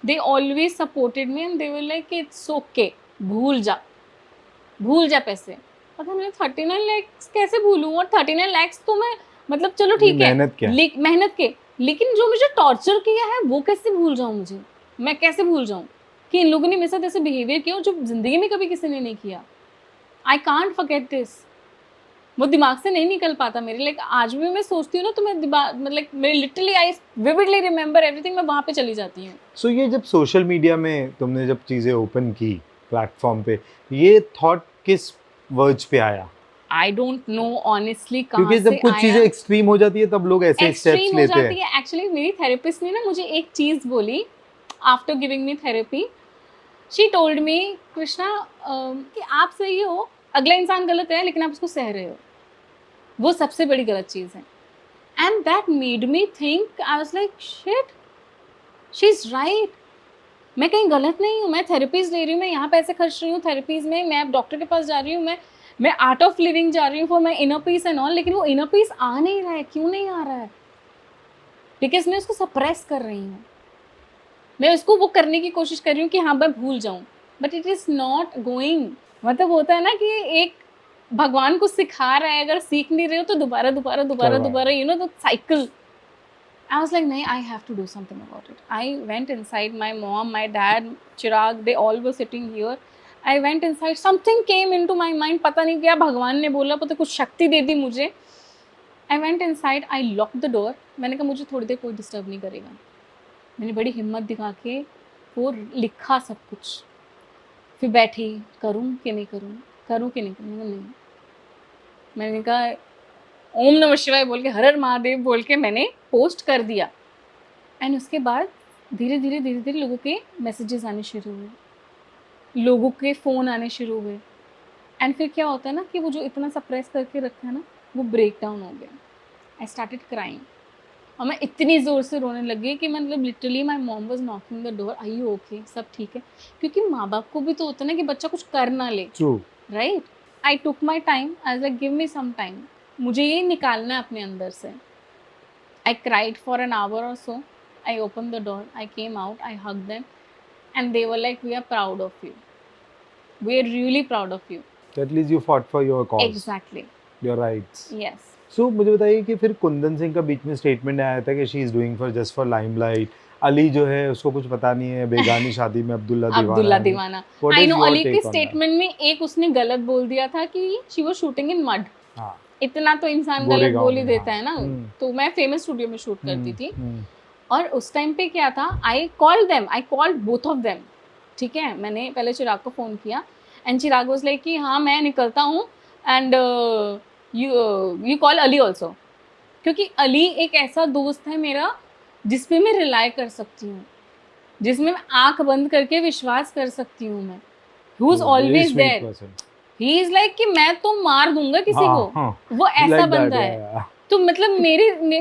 they always supported me and they were like it's okay, भूल जा पैसे। पता मैंने 39 lakhs कैसे भूलूं, और 39 lakhs तो मैं मतलब चलो ठीक है मेहनत के, लेकिन जो मुझे टॉर्चर किया है वो कैसे भूल जाऊं, मुझे मैं कैसे भूल जाऊं कि इन लोगों ने मेरे साथ ऐसे बिहेवियर किया जो जिंदगी में कभी किसी ने नहीं किया। आई कांट फॉरगेट दिस, वो दिमाग से नहीं निकल पाता मेरे। लाइक आज भी मैं सोचती हूँ ना तो मैं मतलब मेरे literally I vividly remember everything, मैं वहाँ पे चली जाती हूँ। सो ये जब सोशल मीडिया में तुमने जब चीज़ें ओपन की प्लेटफॉर्म पे, ये थॉट किस वर्ज पे आया? आई डोंट नो ऑनेस्टली क्योंकि जब कुछ चीज़ें एक्सट्रीम हो जाती है तब लोग ऐसे स्टेप्स लेते हैं। एक्चुअली मेरी थेरेपिस्ट ने ना मुझे एक चीज़ बोली after giving me therapy. She told me Krishna कि आप सही हो, अगला इंसान गलत है लेकिन आप उसको सह रहे हो, वो सबसे बड़ी गलत चीज़ है। And that made me think, I was like shit, she is right, मैं कहीं गलत नहीं हूँ, मैं थेरेपीज ले रही हूँ, मैं यहाँ पैसे खर्च रही हूँ थेरेपीज में, मैं डॉक्टर के पास जा रही हूँ, मैं आर्ट ऑफ लिविंग जा रही हूँ for my inner peace and all, लेकिन वो इनर पीस आ नहीं रहा है। क्यों नहीं आ रहा है? बिकॉज मैं उसको सप्रेस कर रही हूँ, मैं उसको वो करने की कोशिश कर रही हूँ कि हाँ मैं भूल जाऊँ, but it is not going. मतलब होता है ना कि एक भगवान को सिखा रहा है, अगर सीख नहीं रहे हो तो दोबारा दोबारा दोबारा दोबारा the cycle. I was like, nahin, I have to do something about it. I went inside, my mom, my dad, Chirag, they all were sitting here. I went inside, something came into my mind, पता नहीं क्या भगवान ने बोला, पता कुछ शक्ति दे दी मुझे। I went inside, I locked the door. मैंने कहा मुझे थोड़ी देर कोई डिस्टर्ब नहीं करेगा। मैंने बड़ी हिम्मत दिखा के वो लिखा सब कुछ, फिर बैठी, करूँ कि नहीं करूँ, करूँ कि नहीं करूँ, नहीं। मैंने कहा ओम नमः शिवाय बोल के, हर हर महादेव बोल के मैंने पोस्ट कर दिया। एंड उसके बाद धीरे धीरे लोगों के मैसेजेस आने शुरू हुए, लोगों के फ़ोन आने शुरू हुए। एंड फिर क्या होता है ना कि वो जो इतना सप्रेस करके रखा है ना, वो ब्रेक डाउन हो गया। आई स्टार्टेड क्राइंग, और मैं इतनी ज़ोर से रोने लगी कि मतलब literally my mom was knocking the door, I you okay, सब ठीक है? क्योंकि माँ बाप को भी तो होता है ना कि बच्चा कुछ कर ना ले, true. Right? I took my time, I like give me some time, मुझे ये निकालना है अपने अंदर से। I cried for an hour और so, I open the door, I came out, I hug them, and they were like we are proud of you, we are really proud of you. At least you fought for your cause, exactly, your rights. Yes. So मुझे बताइए कि फिर कुंदन सिंह का बीच में स्टेटमेंट आया था कि she is doing for just for limelight, Ali जो है उसको कुछ पता नहीं है, बेगानी शादी में अब्दुल्ला अब्दुल्ला दीवाना है। दीवाना, What I is no. your Ali के take on that? स्टेटमेंट में एक उसने गलत बोल दिया था कि she was shooting in mud. हाँ, इतना तो इंसान गलत गोरेगांव बोल ही में, देता हाँ। है ना। तो मैं फेमस स्टूडियो में शूट करती थी, हम्म, और उस टाइम पे क्या था, I called both of them, ठीक है? मैंने पहले चिराग को फ़ोन किया, एंड चिराग वाज लाइक कि हाँ मैं निकलता हूँ, and you call Ali also, क्योंकि अली एक ऐसा दोस्त है मेरा जिस पे मैं रिलाई कर सकती हूँ, जिसमें मैं आंख बंद करके विश्वास कर सकती हूँ मैं। Who is very always sweet there, person. He is like कि मैं तो मार दूंगा किसी हाँ, को, हाँ, वो ऐसा like that, बंदा yeah, है। yeah. तो मतलब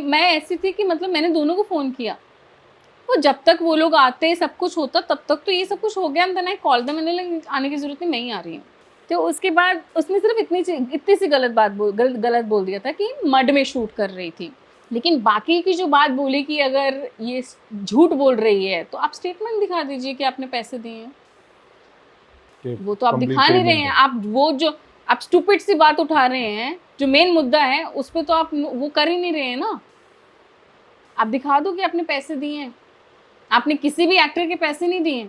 मैं ऐसी थी कि मतलब मैंने दोनों को फोन किया, वो जब तक वो लोग आते सब कुछ होता तब तक तो ये सब कुछ हो गया, and then I call them, मैंने लगा आने की जरूरत नहीं, मैं ही आ रही हूँ। तो उसके बाद उसने सिर्फ इतनी सी गलत बोल दिया था कि मड में शूट कर रही थी, लेकिन बाकी की जो बात बोली कि अगर ये झूठ बोल रही है तो आप स्टेटमेंट दिखा दीजिए कि आपने पैसे दिए हैं। कि वो तो आप complete दिखा नहीं रहे payment हैं, है। आप वो जो आप स्टूपिड सी बात उठा रहे हैं, जो मेन मुद्दा है उस पे तो आप वो कर ही नहीं रहे हैं ना। आप दिखा दो कि आपने पैसे दिए हैं। आपने किसी भी एक्टर के पैसे नहीं दिए,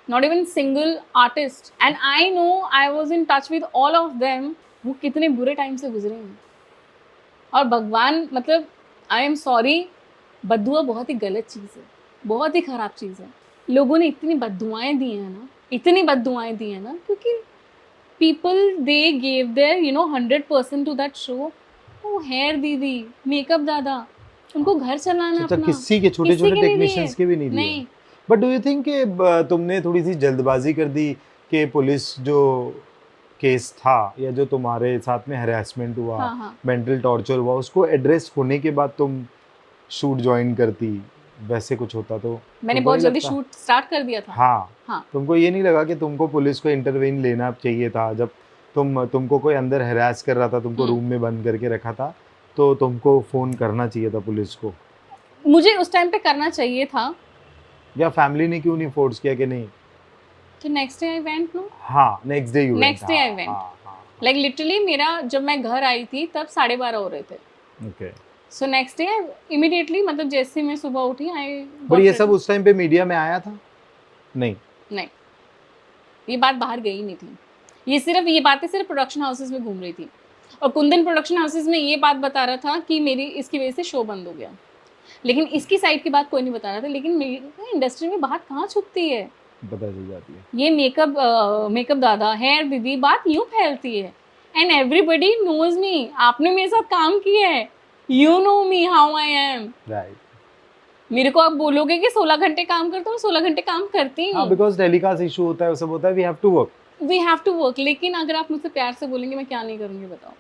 not even single artist, and I know I was in touch with all of them, वो कितने बुरे टाइम से गुजरे हैं। और भगवान मतलब आई एम सॉरी, बद्दुआ बहुत ही गलत चीज़ है, बहुत ही ख़राब चीज़ है। लोगों ने इतनी बद्दुआएं दी हैं ना, इतनी बद्दुआएं दी हैं ना, क्योंकि people they gave their 100% to that show। वो हेयर दीदी, मेकअप दादा, उनको घर चलाना अच्छा, अपना, किसी के छोटे किसी छोटे के नहीं टेक्नीशियंस के भी नहीं दिए, दिए? नहीं। बट डू यू थिंक कि तुमने थोड़ी सी जल्दबाजी कर दी कि पुलिस जो केस था या जो तुम्हारे साथ में हरासमेंट हुआ, हाँ हाँ, मेंटल टॉर्चर हुआ, उसको एड्रेस होने के बाद तुम शूट ज्वाइन करती, वैसे कुछ होता तो मैंने तुमको बहुत नहीं जल्दी लगता? शूट स्टार्ट कर दिया था। हाँ, हाँ, तुमको ये नहीं लगा कि तुमको पुलिस को इंटरवेन लेना चाहिए था जब तुमको कोई अंदर हरास कर रहा था, तुमको रूम में बंद करके रखा था, तो तुमको फोन करना चाहिए था पुलिस को? मुझे उस टाइम पे करना चाहिए था। या फैमिली ने क्यों नहीं फोर्स किया कि नहीं? तो next day I went, no, हाँ, next day you went. Next day I went, like literally मेरा जब मैं घर आई थी तब 12:30 हो रहे थे। Okay. So next day immediately, मतलब जैसे मैं सुबह उठी, आई बट ये सब उस टाइम पे मीडिया में आया था? नहीं, नहीं, ये बात बाहर गई नहीं थी। ये बातें सिर्फ प्रोडक्शन हाउसेस में घूम रही थी, और कुंदन प्रोडक्शन हाउसेस में ये बात बता रहा था कि मेरी इसकी वजह से शो बंद हो गया, लेकिन इसकी साइड की बात कोई नहीं बता रहा था। लेकिन इंडस्ट्री में बात कहाँ छुपती है, पता चल जाती है। ये मेकअप दादा, हेयर दीदी, बात यूँ फैलती है, एंड एवरीबडी नोज मी। आपने मेरे साथ काम किया है, you know me how I am. Right. मेरे को आप बोलोगे कि 16 घंटे काम करता हूँ, 16 घंटे काम करती हाँ, हूँ। बिकॉज टेलीकास्ट इशू होता है, वो सब होता है, we have to work. We have to work, लेकिन अगर आप मुझसे प्यार से बोलेंगे, मैं क्या नहीं करूँगी बताओ।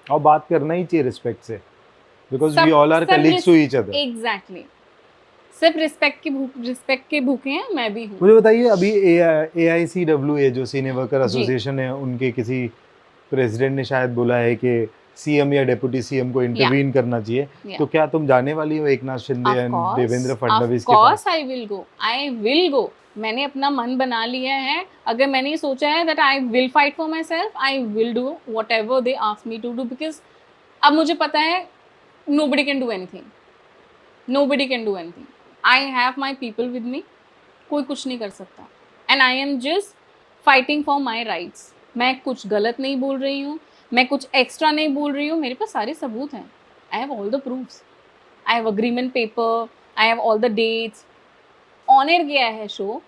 और बात करना ही चाहिए रिस्पेक्ट से, बिकॉज वी सब all are colleagues to each other. Exactly, सब रिस्पेक्ट के भूखे हैं, मैं भी हूँ। मुझे बताइए, अभी AICWA जो सीने वर्कर एसोसिएशन है, उनके किसी प्रेसिडेंट ने शायद बोला है कि सीएम या डेप्यूटी सीएम को इंटरवीन करना चाहिए, तो क्या तुम जाने वाली हो एकनाथ शिंदे एंड देवेंद्र फडणवीस के पास? I will go. मैंने अपना मन बना लिया है। अगर मैंने ये सोचा है that I will fight for myself, I will do whatever they ask me to do, because अब मुझे पता है nobody can do anything, nobody can do anything. I have my people with me, कोई कुछ नहीं कर सकता, and I am just fighting for my rights. मैं कुछ गलत नहीं बोल रही हूँ, मैं कुछ एक्स्ट्रा नहीं बोल रही हूँ, मेरे पास सारे सबूत हैं। I have all the proofs, I have agreement paper, I have all the dates. On air गया है शो,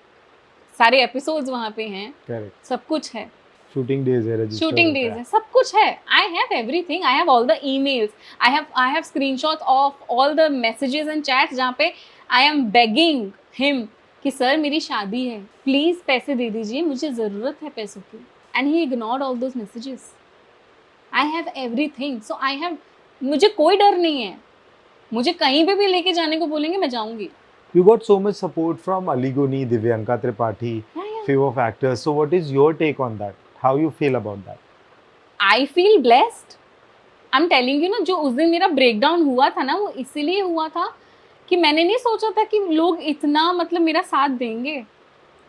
सारे एपिसोड्स वहाँ पे हैं, करेक्ट, सब कुछ है। शूटिंग डेज है, रजिस्टर शूटिंग डेज है, सब कुछ है। I have everything, I have all the emails, I have screenshots of all the messages and chats जहाँ पे आई एम बेगिंग हिम कि सर मेरी शादी है, प्लीज पैसे दे दीजिए, मुझे ज़रूरत है पैसों की। and he ignored all those messages. I have everything, so I have, मुझे कोई डर नहीं है, मुझे कहीं पे भी लेके जाने को बोलेंगे मैं जाऊंगी. You got so much support from Ali Goni, Divyanka Tripathi, Yeah. few of actors. So what is your take on that? How you feel about that? I feel blessed. I'm telling you ना, जो उस दिन मेरा ब्रेकडाउन हुआ था ना, वो इसीलिए हुआ था कि मैंने नहीं सोचा था कि लोग इतना मतलब मेरा साथ देंगे.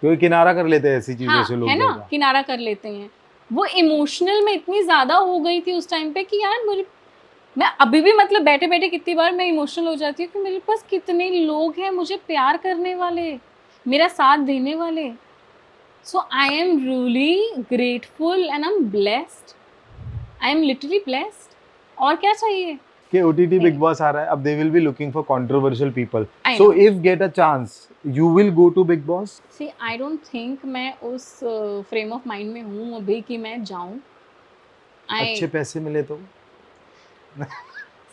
क्योंकि किनारा कर लेते हैं ऐसी चीजों से लोग है ना, ज्यादा. किनारा कर लेते हैं. वो इमोशनल में इतनी ज्यादा हो गई थी उस टाइम पे कि यार मुझे, मैं अभी भी मतलब बैठे बैठे कितनी बार मैं इमोशनल हो जाती हूँ कि मेरे पास कितने लोग हैं मुझे प्यार करने वाले, मेरा साथ देने वाले. So I am really grateful and I am blessed. I am literally blessed. और क्या चाहिए. कि OTT Big Boss आ रहा है, अब they will be looking for controversial people. I So know. if get a chance, you will go to Big Boss? See, I don't think मैं उस फ्रेम ऑफ माइंड में हूँ अभी कि मैं जाऊँ. अच्छे पैसे मिले तो?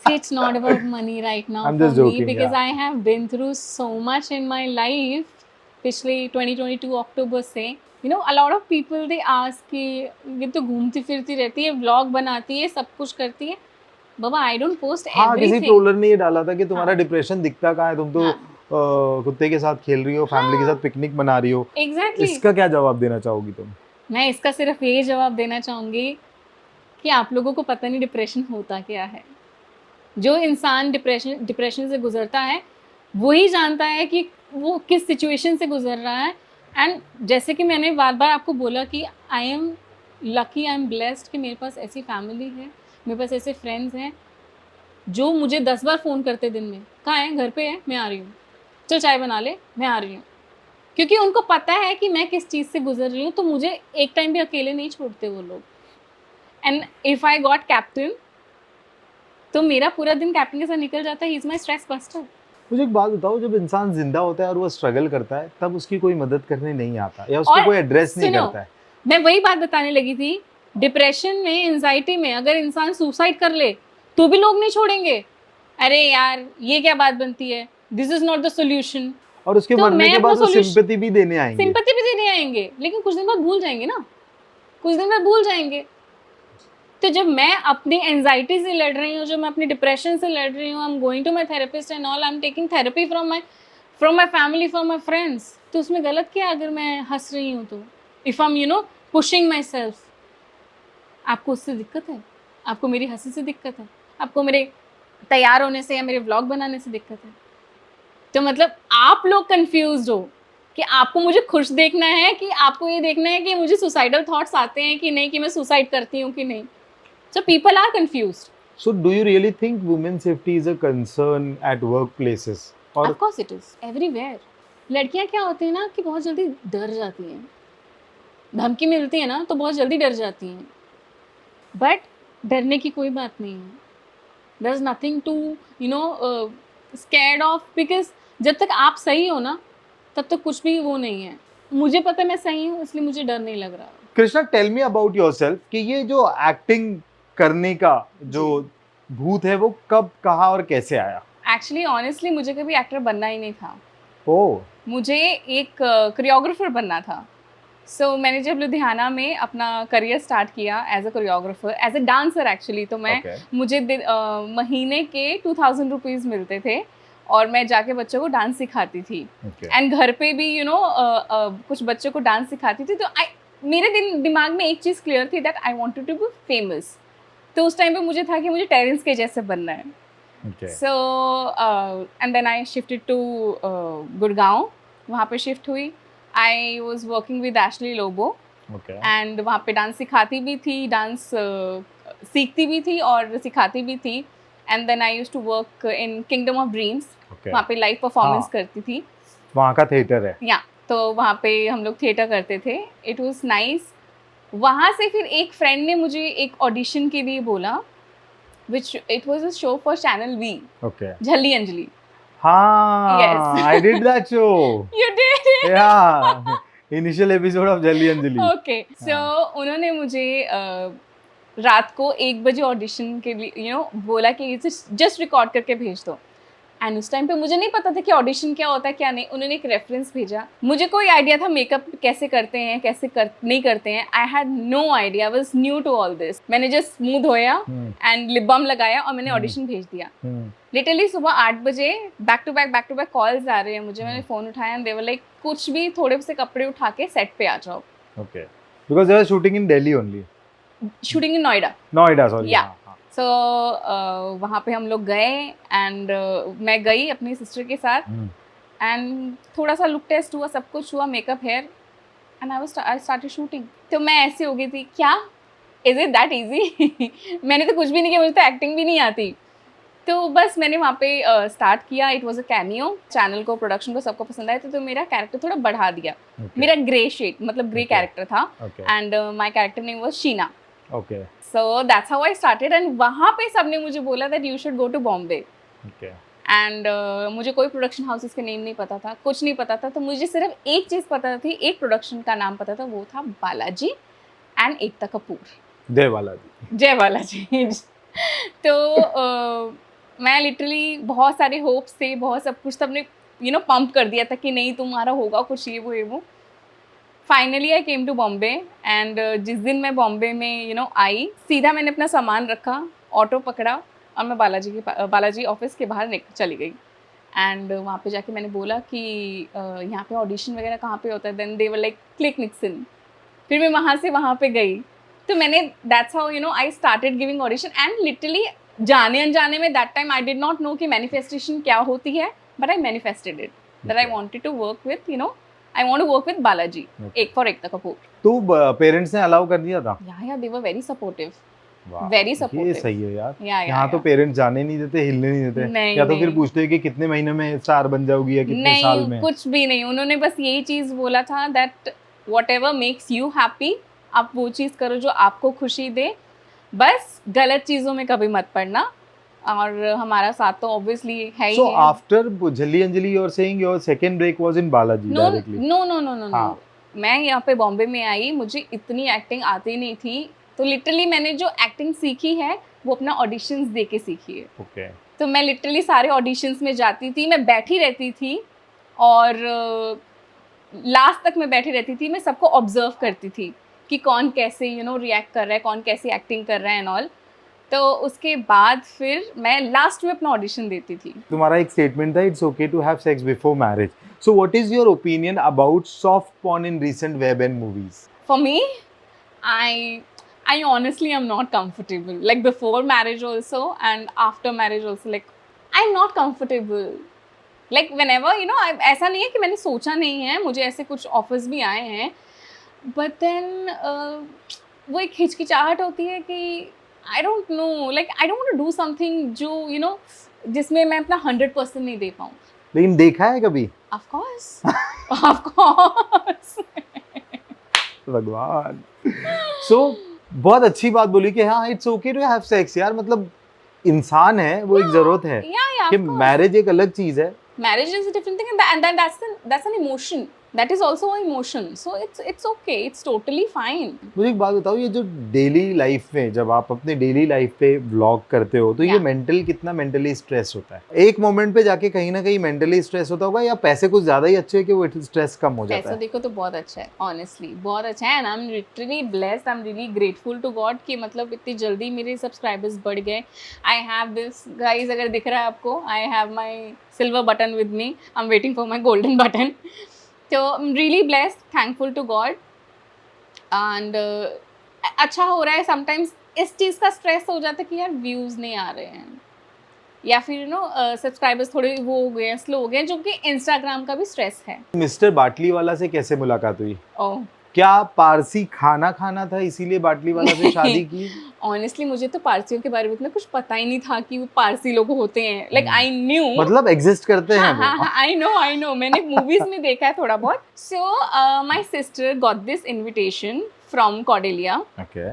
See, it's not about money right now I'm for just me joking, because yeah. I have been through so much in my life. पिछले 2022 अक्टूबर से, you know, a lot of people they ask कि ये तो घूमती फिरती रहती है, व्लॉग बनाती है, सब कुछ करती है. बाबा, I don't post हाँ, किसी everything. ट्रोलर ने ये डाला था कि तुम्हारा हाँ. डिप्रेशन दिखता कहाँ है, तुम तो हाँ. कुत्ते के साथ खेल रही हो, फैमिली के साथ पिकनिक मना रही हो. Exactly. इसका क्या जवाब देना चाहोगी तुम? मैं इसका सिर्फ ये जवाब देना चाहूँगी कि आप लोगों को पता नहीं डिप्रेशन होता क्या है. जो इंसान डिप्रेशन से गुजरता है वही जानता है कि वो किस सिचुएशन से गुजर रहा है. एंड जैसे कि मैंने बार बार आपको बोला कि I am lucky, I am blessed कि मेरे पास ऐसी फैमिली है, मेरे पास ऐसे फ्रेंड्स हैं जो मुझे 10 बार फ़ोन करते दिन में, कहाँ है, घर पे है, मैं आ रही हूँ, चल चाय बना ले, मैं आ रही हूँ. क्योंकि उनको पता है कि मैं किस चीज़ से गुजर रही हूँ, तो मुझे एक टाइम भी अकेले नहीं छोड़ते वो लोग. And if I got captain तो मेरा पूरा दिन कैप्टन के साथ निकल जाता है. He is my stress buster. मुझे एक बात बताओ, जब इंसान जिंदा होता है और वो स्ट्रगल करता है तब उसकी कोई मदद करने नहीं आता या उसको कोई एड्रेस नहीं करता है. मैं वही बात बताने लगी थी. डिप्रेशन में, एंजाइटी में अगर इंसान सुसाइड कर ले तो भी लोग नहीं छोड़ेंगे. अरे यार ये क्या बात बनती है, this is not the solution. और उसके मरने के बाद वो सिंपैथी भी देने आएंगे, लेकिन कुछ दिन बाद भूल जाएंगे ना, कुछ दिन बाद भूल जाएंगे. तो जब मैं अपनी एंजाइटी से लड़ रही हूँ, जब मैं अपनी डिप्रेशन से लड़ रही हूँ, I am going to my therapist and all, I am taking therapy from my family, from my friends, तो उसमें गलत क्या अगर मैं हंस रही हूँ तो? If I am you know pushing my self. आपको उससे दिक्कत है? आपको मेरी हंसी से दिक्कत है? आपको मेरे तैयार होने से या मेरे व्लॉग बनाने से दिक्कत है? तो मतलब आप लोग कंफ्यूज्ड हो कि आपको मुझे खुश देखना है कि आपको ये देखना है कि मुझे सुसाइडल थॉट्स आते हैं कि नहीं, कि मैं सुसाइड करती हूँ कि नहीं. So people are confused. So do you really think women's safety is a concern at workplaces? Or Of course it is. Everywhere. लड़कियाँ क्या होती हैं ना कि बहुत जल्दी डर जाती हैं. धमकी मिलती है ना तो बहुत जल्दी डर जाती हैं. But डरने की कोई बात नहीं है. There's nothing to scared of, because जब तक आप सही हो ना तब तक कुछ भी वो नहीं है. मुझे पता है मैं सही हूँ, इसलिए मुझे डर नहीं लग रहा. Krishna, tell me about yourself कि ये जो एक्टिंग करने का जो भूत है वो कब, कहाँ और कैसे आया? एक्चुअली ऑनेस्टली मुझे कभी एक्टर बनना ही नहीं था. ओह. मुझे एक कोरियोग्राफर बनना था. सो मैंने जब लुधियाना में अपना करियर स्टार्ट किया as a choreographer, as a dancer actually, तो मैं मुझे महीने के 2000 रुपीज़ मिलते थे और मैं जाके बच्चों को डांस सिखाती थी. एंड घर पे भी कुछ बच्चों को डांस सिखाती थी. तो मेरे दिमाग में एक चीज़ क्लियर थी that I wanted to be famous. तो उस टाइम पे मुझे था कि मुझे टेरेंस के जैसे बनना है. So and then I shifted to Gurgaon. वहाँ पे शिफ्ट हुई. I was working with Ashley Lobo and वहाँ पे डांस सिखाती भी थी, डांस सीखती भी थी और सिखाती भी थी. And then I used to work in Kingdom of Dreams. वहाँ पे लाइव परफॉर्मेंस करती थी. वहाँ का थिएटर है. या तो वहाँ पे हम लोग थिएटर करते थे. It was nice. वहाँ से फिर एक फ्रेंड ने मुझे एक ऑडिशन के लिए बोला, which it was a show for channel V. Jhalli Anjali. हाँ, yes. I did that show. You did it? Yeah, initial episode of झल्ली Anjali. Okay, so उन्होंने मुझे रात को 1 बजे ऑडिशन के लिए बोला कि इसे जस्ट रिकॉर्ड करके भेज दो. एंड उस टाइम पे मुझे नहीं पता था कि ऑडिशन क्या होता है क्या नहीं. उन्होंने एक रेफरेंस भेजा. मुझे कोई आइडिया था मेकअप कैसे करते हैं नहीं करते हैं. I had no idea. I was new to all this. मैंने जस्ट मुंह धोया एंड लिप बाम लगाया और मैंने ऑडिशन भेज दिया. लिटरली सुबह 8 बजे बैक टू बैक कॉल्स आ रहे हैं मुझे. मैंने फोन उठाया एंड दे वर लाइक कुछ भी थोड़े से कपड़े उठा के सेट पे आ जाओ. Okay, because they are shooting in Delhi only. Shooting in Noida sorry. या सो वहाँ पे हम लोग गए एंड मैं गई अपनी सिस्टर के साथ एंड थोड़ा सा लुक टेस्ट हुआ, सब कुछ हुआ, makeup hair and I started shooting. तो मैं ऐसे हो गई थी, क्या इज इट दैट इजी? मैंने तो कुछ भी नहीं किया, मुझे तो एक्टिंग भी नहीं आती. तो बस मैंने वहाँ पे स्टार्ट किया. It was a cameo. Channel को, प्रोडक्शन को, सबको पसंद आया तो मेरा कैरेक्टर थोड़ा बढ़ा दिया. मेरा ग्रे शेड मतलब ग्रे कैरेक्टर था and my character name was Sheena. Okay, so that's how I started and वहाँ पे सबने मुझे बोला that you should go to Bombay. Okay. And मुझे कोई प्रोडक्शन हाउसेस के नेम नहीं पता था, कुछ नहीं पता था. तो मुझे सिर्फ एक चीज़ पता थी, एक प्रोडक्शन का नाम पता था, वो था बालाजी एंड एकता कपूर. जय बालाजी. जय बालाजी. तो मैं लिटरली बहुत सारे होप्स थे, बहुत सब कुछ सबने पंप कर दिया था कि नहीं तुम्हारा होगा कुछ, ये वो. Finally I came to Bombay and जिस दिन मैं बॉम्बे में आई, सीधा मैंने अपना सामान रखा, ऑटो पकड़ा और मैं बालाजी ऑफिस के बाहर चली गई. एंड वहाँ पे जाके मैंने बोला कि यहाँ पे ऑडिशन वगैरह कहाँ पे होता है. Then they were like click Nixon. फिर मैं वहाँ से वहाँ पे गई. तो मैंने that's how I started giving audition and literally जाने अनजाने में that time I did not know कि मैनिफेस्टेशन क्या होती है, but I manifested it that I wanted to work with I want to work with Balaji, Ekta Kapoor. तो पेरेंट्स ने अलाउ कर दिया था? Yeah, they were very supportive. Very supportive. ये सही है यार. यहाँ तो पेरेंट्स जाने नहीं देते, हिलने नहीं देते. या तो फिर पूछते हैं कि कितने महीने में स्टार बन जाओगी या कितने साल में. कुछ भी नहीं. उन्होंने बस यही चीज बोला था that whatever makes you happy, आप वो चीज करो जो आपको खुशी दे, बस गलत चीजों में कभी मत पड़ना. और हमारा साथ तो ऑब्वियसली है ही. So after Jhalli Anjali you are saying your second break was in Balaji directly? No. मैं यहाँ पे बॉम्बे में आई, मुझे इतनी एक्टिंग आती नहीं थी. तो लिटरली मैंने जो एक्टिंग सीखी है वो अपना ऑडिशंस दे के सीखी है. Okay. तो मैं लिटरली सारे ऑडिशंस में जाती थी, मैं बैठी रहती थी और लास्ट तक मैं बैठी रहती थी. मैं सबको ऑब्जर्व करती थी कि कौन कैसे रिएक्ट कर रहा है, कौन कैसी एक्टिंग कर रहा है एंड ऑल. तो उसके बाद फिर मैं लास्ट में अपना ऑडिशन देती थी. तुम्हारा एक स्टेटमेंट था, it's okay to have sex before marriage. So what is your opinion about soft porn in recent web and movies? For me, I honestly am not comfortable. Like before marriage also and after marriage also, like I'm not comfortable. Like whenever ऐसा नहीं है कि मैंने सोचा नहीं है, मुझे ऐसे कुछ ऑफर्स भी आए हैं, but then वो एक हिचकिचाहट होती है कि I don't know, like I don't want to do something जो जिसमें मैं अपना 100% नहीं दे पाऊँ. लेकिन देखा है कभी? Of course. भगवान. So बहुत अच्छी बात बोली कि हाँ it's okay to have sex. यार मतलब इंसान है, वो एक जरूरत है कि मैरिज एक अलग चीज है. Marriage is a different thing and that's an emotion. That is also an emotion. So it's okay. It's totally fine. मुझे एक बात बताओ, ये जो डेली लाइफ में जब आप अपने डेली लाइफ पे व्लॉग करते हो तो ये कितना मेंटली स्ट्रेस होता है? एक मोमेंट पे जाके कहीं ना कहीं मेंटली स्ट्रेस होता होगा, या पैसे कुछ ज्यादा ही अच्छे है कि वो स्ट्रेस कम हो जाता है? पैसा देखो तो बहुत अच्छा है, ऑनेस्टली बहुत अच्छा है. And I am literally blessed, I am really grateful to God कि मतलब इतनी जल्दी मेरे सब्सक्राइबर्स बढ़ गए. आई हैव दिस गाइज, अगर दिख रहा है आपको, I have my silver button with me. I am waiting for my golden button. So I'm really blessed, thankful to God. And अच्छा हो रहा है. समटाइम्स इस चीज़ का स्ट्रेस हो जाता है कि यार व्यूज़ नहीं आ रहे हैं, या फिर सब्सक्राइबर्स थोड़े वो हो गए हैं, स्लो हो गए हैं, जो कि इंस्टाग्राम का भी स्ट्रेस है. मिस्टर बाटली वाला से कैसे मुलाकात हुई? ओह, क्या पारसी खाना खाना था इसीलिए बाटली वाला से शादी की? ऑनेस्टली मुझे तो पारसियों के बारे में इतना कुछ पता ही नहीं था कि वो पारसी लोग होते हैं. लाइक आई न्यू, मतलब एग्जिस्ट करते हैं. हाँ, आई नो, मैंने मूवीज में देखा है थोड़ा बहुत. So my sister got this invitation from Cordelia. Okay.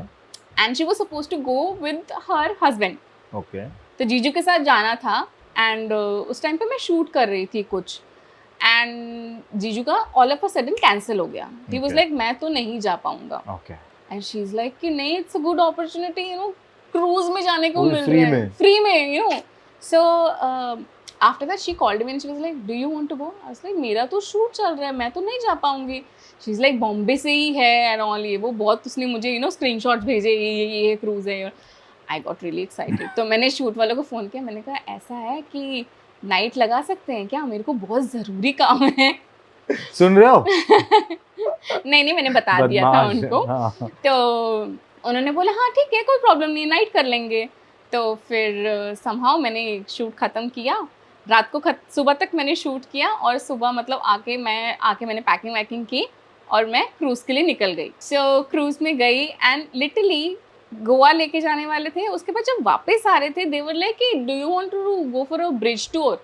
And she was supposed to go with her husband. Okay. तो जीजू के साथ जाना था एंड उस टाइम पे मैं शूट कर रही थी कुछ, एंड जीजू का all of a sudden cancel हो गया. ही वाज लाइक मैं तो नहीं जा पाऊंगा. Okay. And she is like कि नहीं, it's a good opportunity, cruise में जाने को मिल फ्री रहा है, फ्री में. So after that she called me and she was like do you want to go? I was like मेरा तो शूट चल रहा है, मैं तो नहीं जा पाऊंगी. शी इज लाइक बॉम्बे से ही है एंड ऑल, ये वो बहुत उसने मुझे स्क्रीनशॉट्स भेजे, ये क्रूज है. I got really excited. तो मैंने शूट वालों को फ़ोन किया, मैंने कहा ऐसा है कि नाइट लगा सकते हैं क्या, मेरे को बहुत ज़रूरी काम है. सुन रहे हो? नहीं मैंने बता दिया था बदमाश है, उनको. हाँ. तो उन्होंने बोला हाँ ठीक है, कोई प्रॉब्लम नहीं, नाइट कर लेंगे. तो फिर समहाउ मैंने शूट ख़त्म किया, रात को सुबह तक मैंने शूट किया, और सुबह मतलब आके मैंने पैकिंग वैकिंग की और मैं क्रूज़ के लिए निकल गई. सो क्रूज़ में गई एंड लिटरली गोवा लेके जाने वाले थे. उसके बाद जब वापस आ रहे थे दे वर लाइक कि do you want to go for a bridge tour?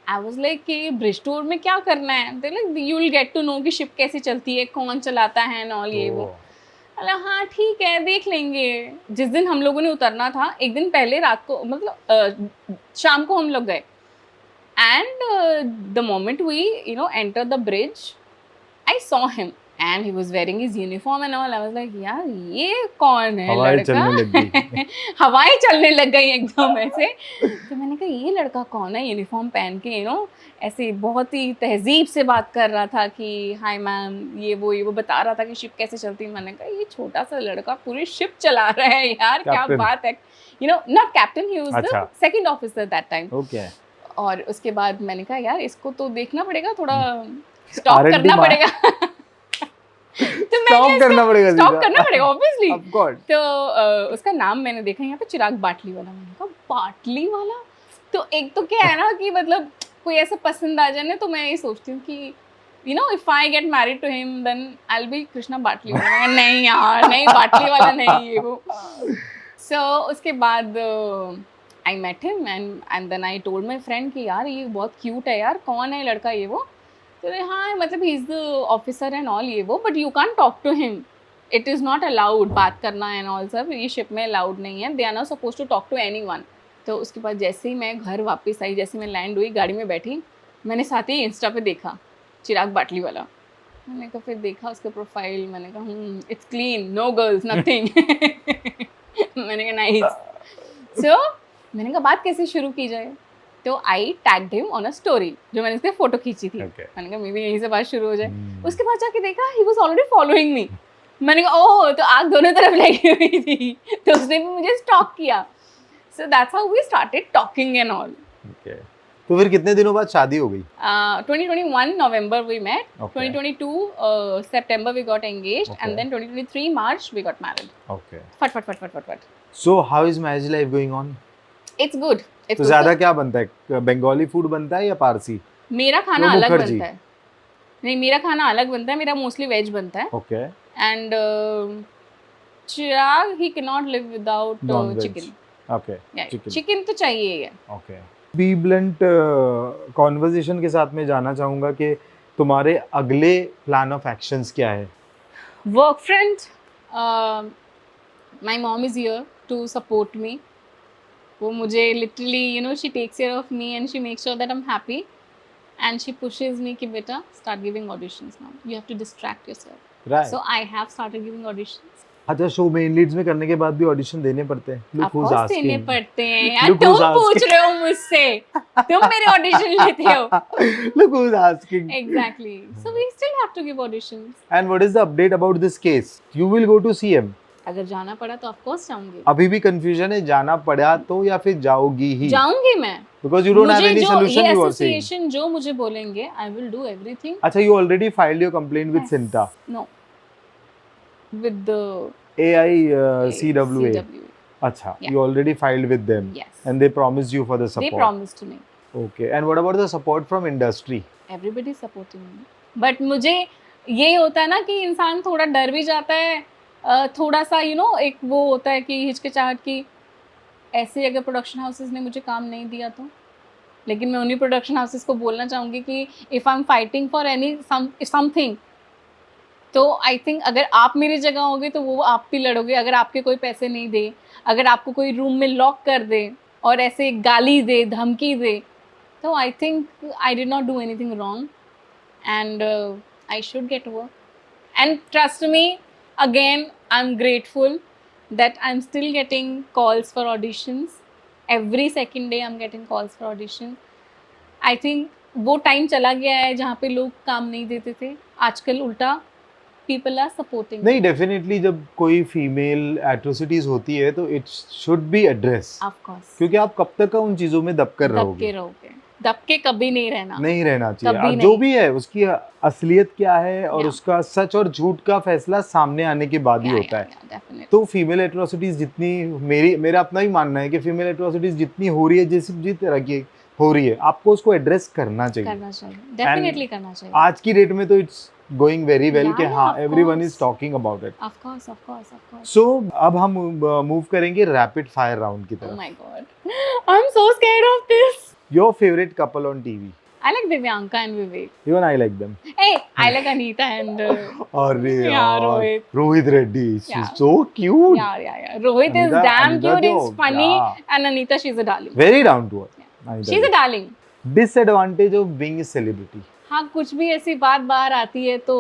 I was like कि ब्रिज टूर में क्या करना है? They like you will get to know कि शिप कैसे चलती है, कौन चलाता है एंड ऑल, ये वो. अरे हाँ ठीक है, देख लेंगे. जिस दिन हम लोगों ने उतरना था एक दिन पहले रात को, मतलब शाम को हम लोग गए. And the moment we enter the bridge, I saw him and he was wearing his uniform and all. I was like यार ये कौन है लड़का? हवाएं चलने लग गई एकदम ऐसे. तो मैंने कहा ये लड़का कौन है, यूनिफॉर्म पहन के ऐसे बहुत ही तहजीब से बात कर रहा था कि हाय मैम, ये वो बता रहा था कि शिप कैसे चलती है. मैंने कहा ये छोटा सा लड़का पूरी शिप चला रहा है यार, क्या बात है. Not captain, he was the second officer that time. Okay. और उसके बाद मैंने कहा यार इसको तो देखना पड़ेगा, थोड़ा स्टॉप करना पड़ेगा. स्टॉप करना पड़ेगा ऑब्वियसली. तो उसका नाम मैंने देखा यहाँ पे, चिराग बाटली वाला. मैंने कहा बाटली वाला, तो एक तो क्या है ना कि मतलब कोई ऐसा पसंद आ जाए ना, तो मैं ये सोचती हूँ कि if I get married to him then I will be Krishna Batliwala. नहीं यार नहीं, बाटली वाला नहीं है वो. सो उसके बाद I met him and then I told my friend कि यार ये बहुत क्यूट है यार, कौन है लड़का ये वो. तो हाँ मतलब he is the officer and all ये वो, but you can't talk to him, it is not allowed बात करना एंड ऑल. सब ये शिप में अलाउड नहीं है, they are not suppose to talk to anyone. तो उसके बाद जैसे ही मैं घर वापस आई, जैसे मैं लैंड हुई, गाड़ी में बैठी, मैंने साथ ही इंस्टा पे देखा चिराग बाटली वाला. मैंने कहा फिर देखा उसका प्रोफाइल, मैंने कहा it's clean, no girls nothing. मैंने कहा नाइस. सो मैंने कहा बात कैसे शुरू की जाए, तो I tagged him on a story जो मैंने उसके फोटो खींची थी. मैंने कहा मे बी यहीं से बात शुरू हो जाए. उसके बाद जाके देखा he was already following me. मैंने कहा ओह, तो आग दोनों तरफ लगी हुई थी, तो उसने भी मुझे स्टॉक किया. So that's how we started talking and all. तो फिर कितने दिनों बाद शादी हो गई? 2021 November we met, 2022 September we got engaged, and then 2023 March we got married. Okay. फट. So how is marriage life going on? It's good. तो ज्यादा क्या बनता है, बंगाली फूड बनता है या पारसी? मेरा खाना अलग बनता है. नहीं, मेरा खाना अलग बनता है, मेरा मोस्टली वेज बनता है. Okay. And Chirag he can not live without chicken. Okay. Chicken तो चाहिए ही है. ओके. बी ब्लंट कॉन्वर्सेशन के साथ में जाना चाहूँगा कि तुम्हारे अगले प्लान ऑफ एक्शंस क्या है? Work front, my mom is here to support me. वो मुझे literally she takes care of me and she makes sure that I am happy and she pushes me कि बेटा start giving auditions now, you have to distract yourself. So I have started giving auditions. अच्छा, शो मेन लीड्स में करने के बाद भी ऑडिशन देने पड़ते हैं? Look who's asking. देने पड़ते हैं यार, तुम पूछ रहे हो मुझसे, तुम मेरे ऑडिशन लेते हो. Look who's asking. Exactly. So we still have to give auditions. And what is the update about this case? You will go to CM. अगर जाना पड़ा तो ऑफ कोर्स जाऊंगी. अभी भी कंफ्यूजन है, जाना पड़ा तो या फिर जाओगी ही? जाऊंगी मैं. Because you don't have any solution, you are saying. Association जो मुझे बोलेंगे, I will do everything. अच्छा, you already filed your complaint with Sinta? No. With the CWA. Acha, you already filed with them. Yes. And they promised you for the support. They promised me. Okay. And what about the support from industry? Everybody is supporting me. But मुझे ये होता है ना कि इंसान थोड़ा डर भी जाता है, थोड़ा सा एक वो होता है कि हिचकिचाहट की, ऐसे अगर प्रोडक्शन हाउसेस ने मुझे काम नहीं दिया तो. लेकिन मैं उन्हीं प्रोडक्शन हाउसेस को बोलना चाहूँगी कि if I am fighting for any something, तो आई थिंक अगर आप मेरी जगह होगे तो वो आप भी लड़ोगे. अगर आपके कोई पैसे नहीं दे, अगर आपको कोई रूम में लॉक कर दे और ऐसे गाली दे, धमकी दे, तो I think I did not do anything wrong and I should get work. And trust me, again I am grateful that I'm still getting calls for auditions. Every second day I'm getting calls for auditions. I think वो टाइम चला गया है जहाँ पे लोग काम नहीं देते थे, आजकल उल्टा पीपल आर सपोर्टिंग। नहीं, डेफिनेटली जब कोई फीमेल एट्रोसिटीज होती है तो it should be address, of course क्योंकि आप कब तक उन चीजों में दबकर रहोगे, दब के कभी नहीं रहना, नहीं रहना चाहिए। कभी और जो नहीं। भी है उसकी असलियत क्या है और Yeah. उसका सच और झूठ का फैसला सामने आने के बाद ही होता है। डेफिनेटली। तो फीमेल एट्रोसिटीज जितनी, मेरा अपना ही मानना है कि फीमेल एट्रोसिटीज जितनी हो रही है, जिस तरह की हो रही है, आपको उसको एड्रेस करना चाहिए, डेफिनेटली करना चाहिए। आज की डेट में तो इट्स गोइंग वेरी वेल कि हाँ, of everyone course. Is talking about it. Of course. So अब हम मूव करेंगे रैपिड फायर राउंड की Oh तरफ। my god. I'm so scared of this. Your favourite couple on TV? I like Divyanka and Vivek. Even I like them. Hey, I like Anita and अरे Yeah, यार, Rohit. Rohit Reddy, she Yeah. Is so cute, yeah. Rohit is Anita- damn Anita cute, jo, he's funny, yeah. and Anita, she's a darling. Very down to earth. She's a darling. Disadvantage of being a celebrity? हाँ, कुछ भी ऐसी बात बाहर आती है तो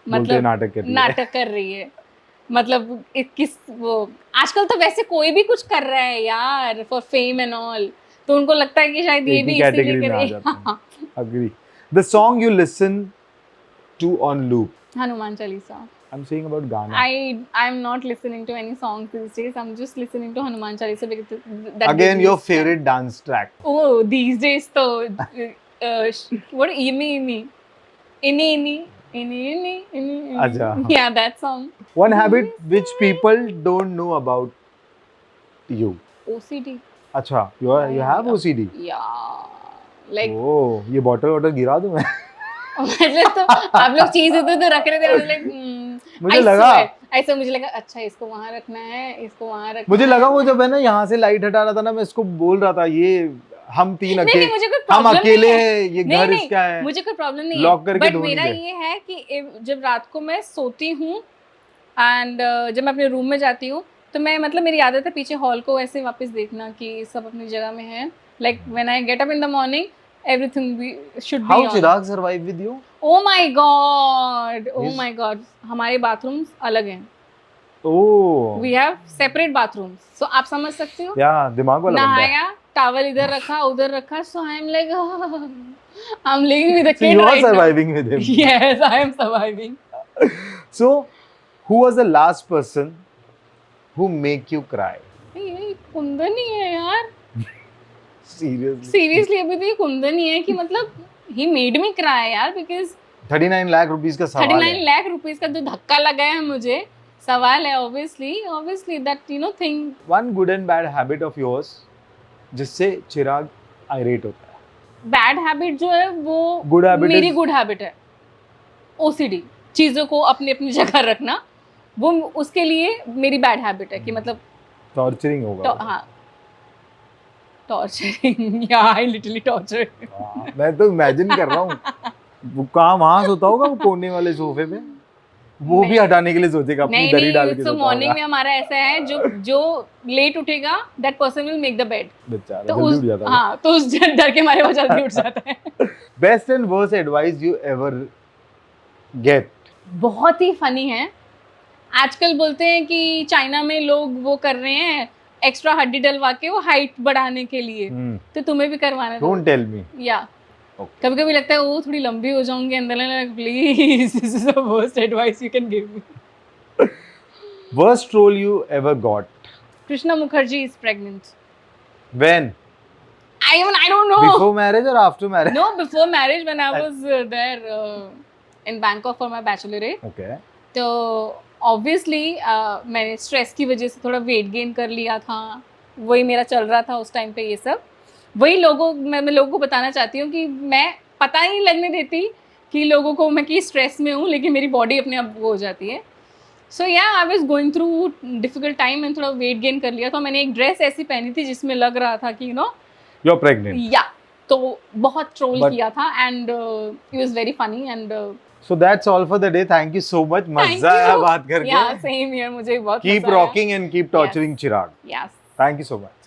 मतलब नाटक कर रही है। नाटक कर रही है, मतलब किस वो आजकल तो वैसे कोई भी कुछ कर रहा है यार फॉर फेम एंड ऑल, तो उनको लगता है कि शायद ये एक ही भी कैटेगरी इसीलिए में आ करे। जाते हैं। Agree. The song you listen to on loop? Hanuman Chalisa. I am saying about गाना। I'm not listening to any songs these days. I'm just listening to Hanuman Chalisa because that again gives me your strength. Favourite dance track? Oh, these days तो what Inni. अच्छा। Yeah, that song. One habit which people don't know about you? OCD. अच्छा, you have OCD? Yeah. Like ओह, ये बॉटल गिरा दूं मैं? मतलब तो आप लोग चीज इधर उधर रख रहे थे, लाइक मुझे लगा ऐसा, मुझे लगा अच्छा इसको वहां रखना है, इसको वहां रखना मुझे है। लगा वो जब है ना यहाँ से लाइट हटा रहा था ना, मैं इसको बोल रहा था ये हम तीन नहीं, अकेले, मुझे कोई हम प्रॉब्लम अकेले नहीं है। हैं, ये नहीं, घर नहीं, इसका है, मुझे कोई प्रॉब्लम नहीं लॉक है, करके बट धो मेरा नहीं दे। ये है कि जब रात को मैं सोती हूँ एंड जब मैं अपने रूम में जाती हूँ तो मैं, मतलब मेरी आदत है पीछे हॉल को ऐसे वापस देखना कि सब अपनी जगह में है, like when I get up in the morning everything should be how Chirag survive with you? Oh my god, हमारे बाथरूम्स अलग हैं, oh we have separate bathrooms, so आप समझ सकते हो। या दिमाग वाला बंदा है। नहाया, टॉवल इधर रखा उधर रखा, so I am like I am living with a So kid you are right now. surviving with him. Yes, I am surviving. So who was the last person who make you cry? ये कुंदन ही है यार, Seriously? सीरियसली अभी तो ये कुंदन ही है कि मतलब he made me cry यार, because 39 लाख रुपीस का सवाल 39 है। लाख रुपीस का जो धक्का लगा है मुझे, सवाल है obviously that you know thing. One good and bad habit of yours जिससे चिराग irate होता है? बैड हैबिट जो है वो Good habit मेरी is- गुड हैबिट है OCD, चीजों को अपनी अपनी जगह रखना, वो उसके लिए मेरी बैड हैबिट है कि मतलब Torturing होगा वो। हाँ टॉर्चरिंग, या आई लिटरली टॉर्चरिंग। हाँ, मैं तो इमेजिन कर रहा हूँ वो कहाँ वहाँ सोता होगा वो कोने वाले सोफे पे, वो भी नहीं। हटाने के लिए सोचेगा अपनी नहीं दरी डाल के तो सोता मॉर्निंग होगा। में हमारा ऐसा है जो लेट उठेगा that person will make the bed, बेचारा तो जल्दी उस उठ जाता है। हाँ तो उस डर के मारे वो जल्दी उठ जाता है। Best and worst advice you ever get? बहुत ही फनी है, आजकल बोलते हैं कि चाइना में लोग वो कर रहे हैं एक्स्ट्रा हड्डी डलवा के वो हाइट बढ़ाने के लिए, तो तुम्हें भी करवाना डोंट टेल मी। या कभी कभी लगता है वो थोड़ी लंबी हो जाऊंगी अंदर, please this is the worst advice you can give me. Worst role you ever got? Krishna Mukherjee is pregnant. When? I don't know. Before marriage or after marriage? No, before marriage when I was there in Bangkok for my bachelorette. Okay. तो obviously मैंने स्ट्रेस की वजह से थोड़ा वेट गेन कर लिया था, वही मेरा चल रहा था उस टाइम पे, ये सब वही मैं लोगों को बताना चाहती हूँ कि मैं पता ही नहीं लगने देती कि लोगों को मैं कि स्ट्रेस में हूँ, लेकिन मेरी बॉडी अपने आप वो हो जाती है। सो या I was going through difficult time, मैंने थोड़ा वेट गेन कर लिया था, मैंने एक ड्रेस ऐसी पहनी थी जिसमें लग रहा था कि यू आर प्रेग्नेंट। या तो बहुत ट्रोल But- किया था and it was very funny and So that's all for the day. Thank you so much. मजा आया बात करके। या सेम हियर, मुझे बहुत Keep मजा आया। rocking and keep torturing Chirag. Yes. Thank you so much.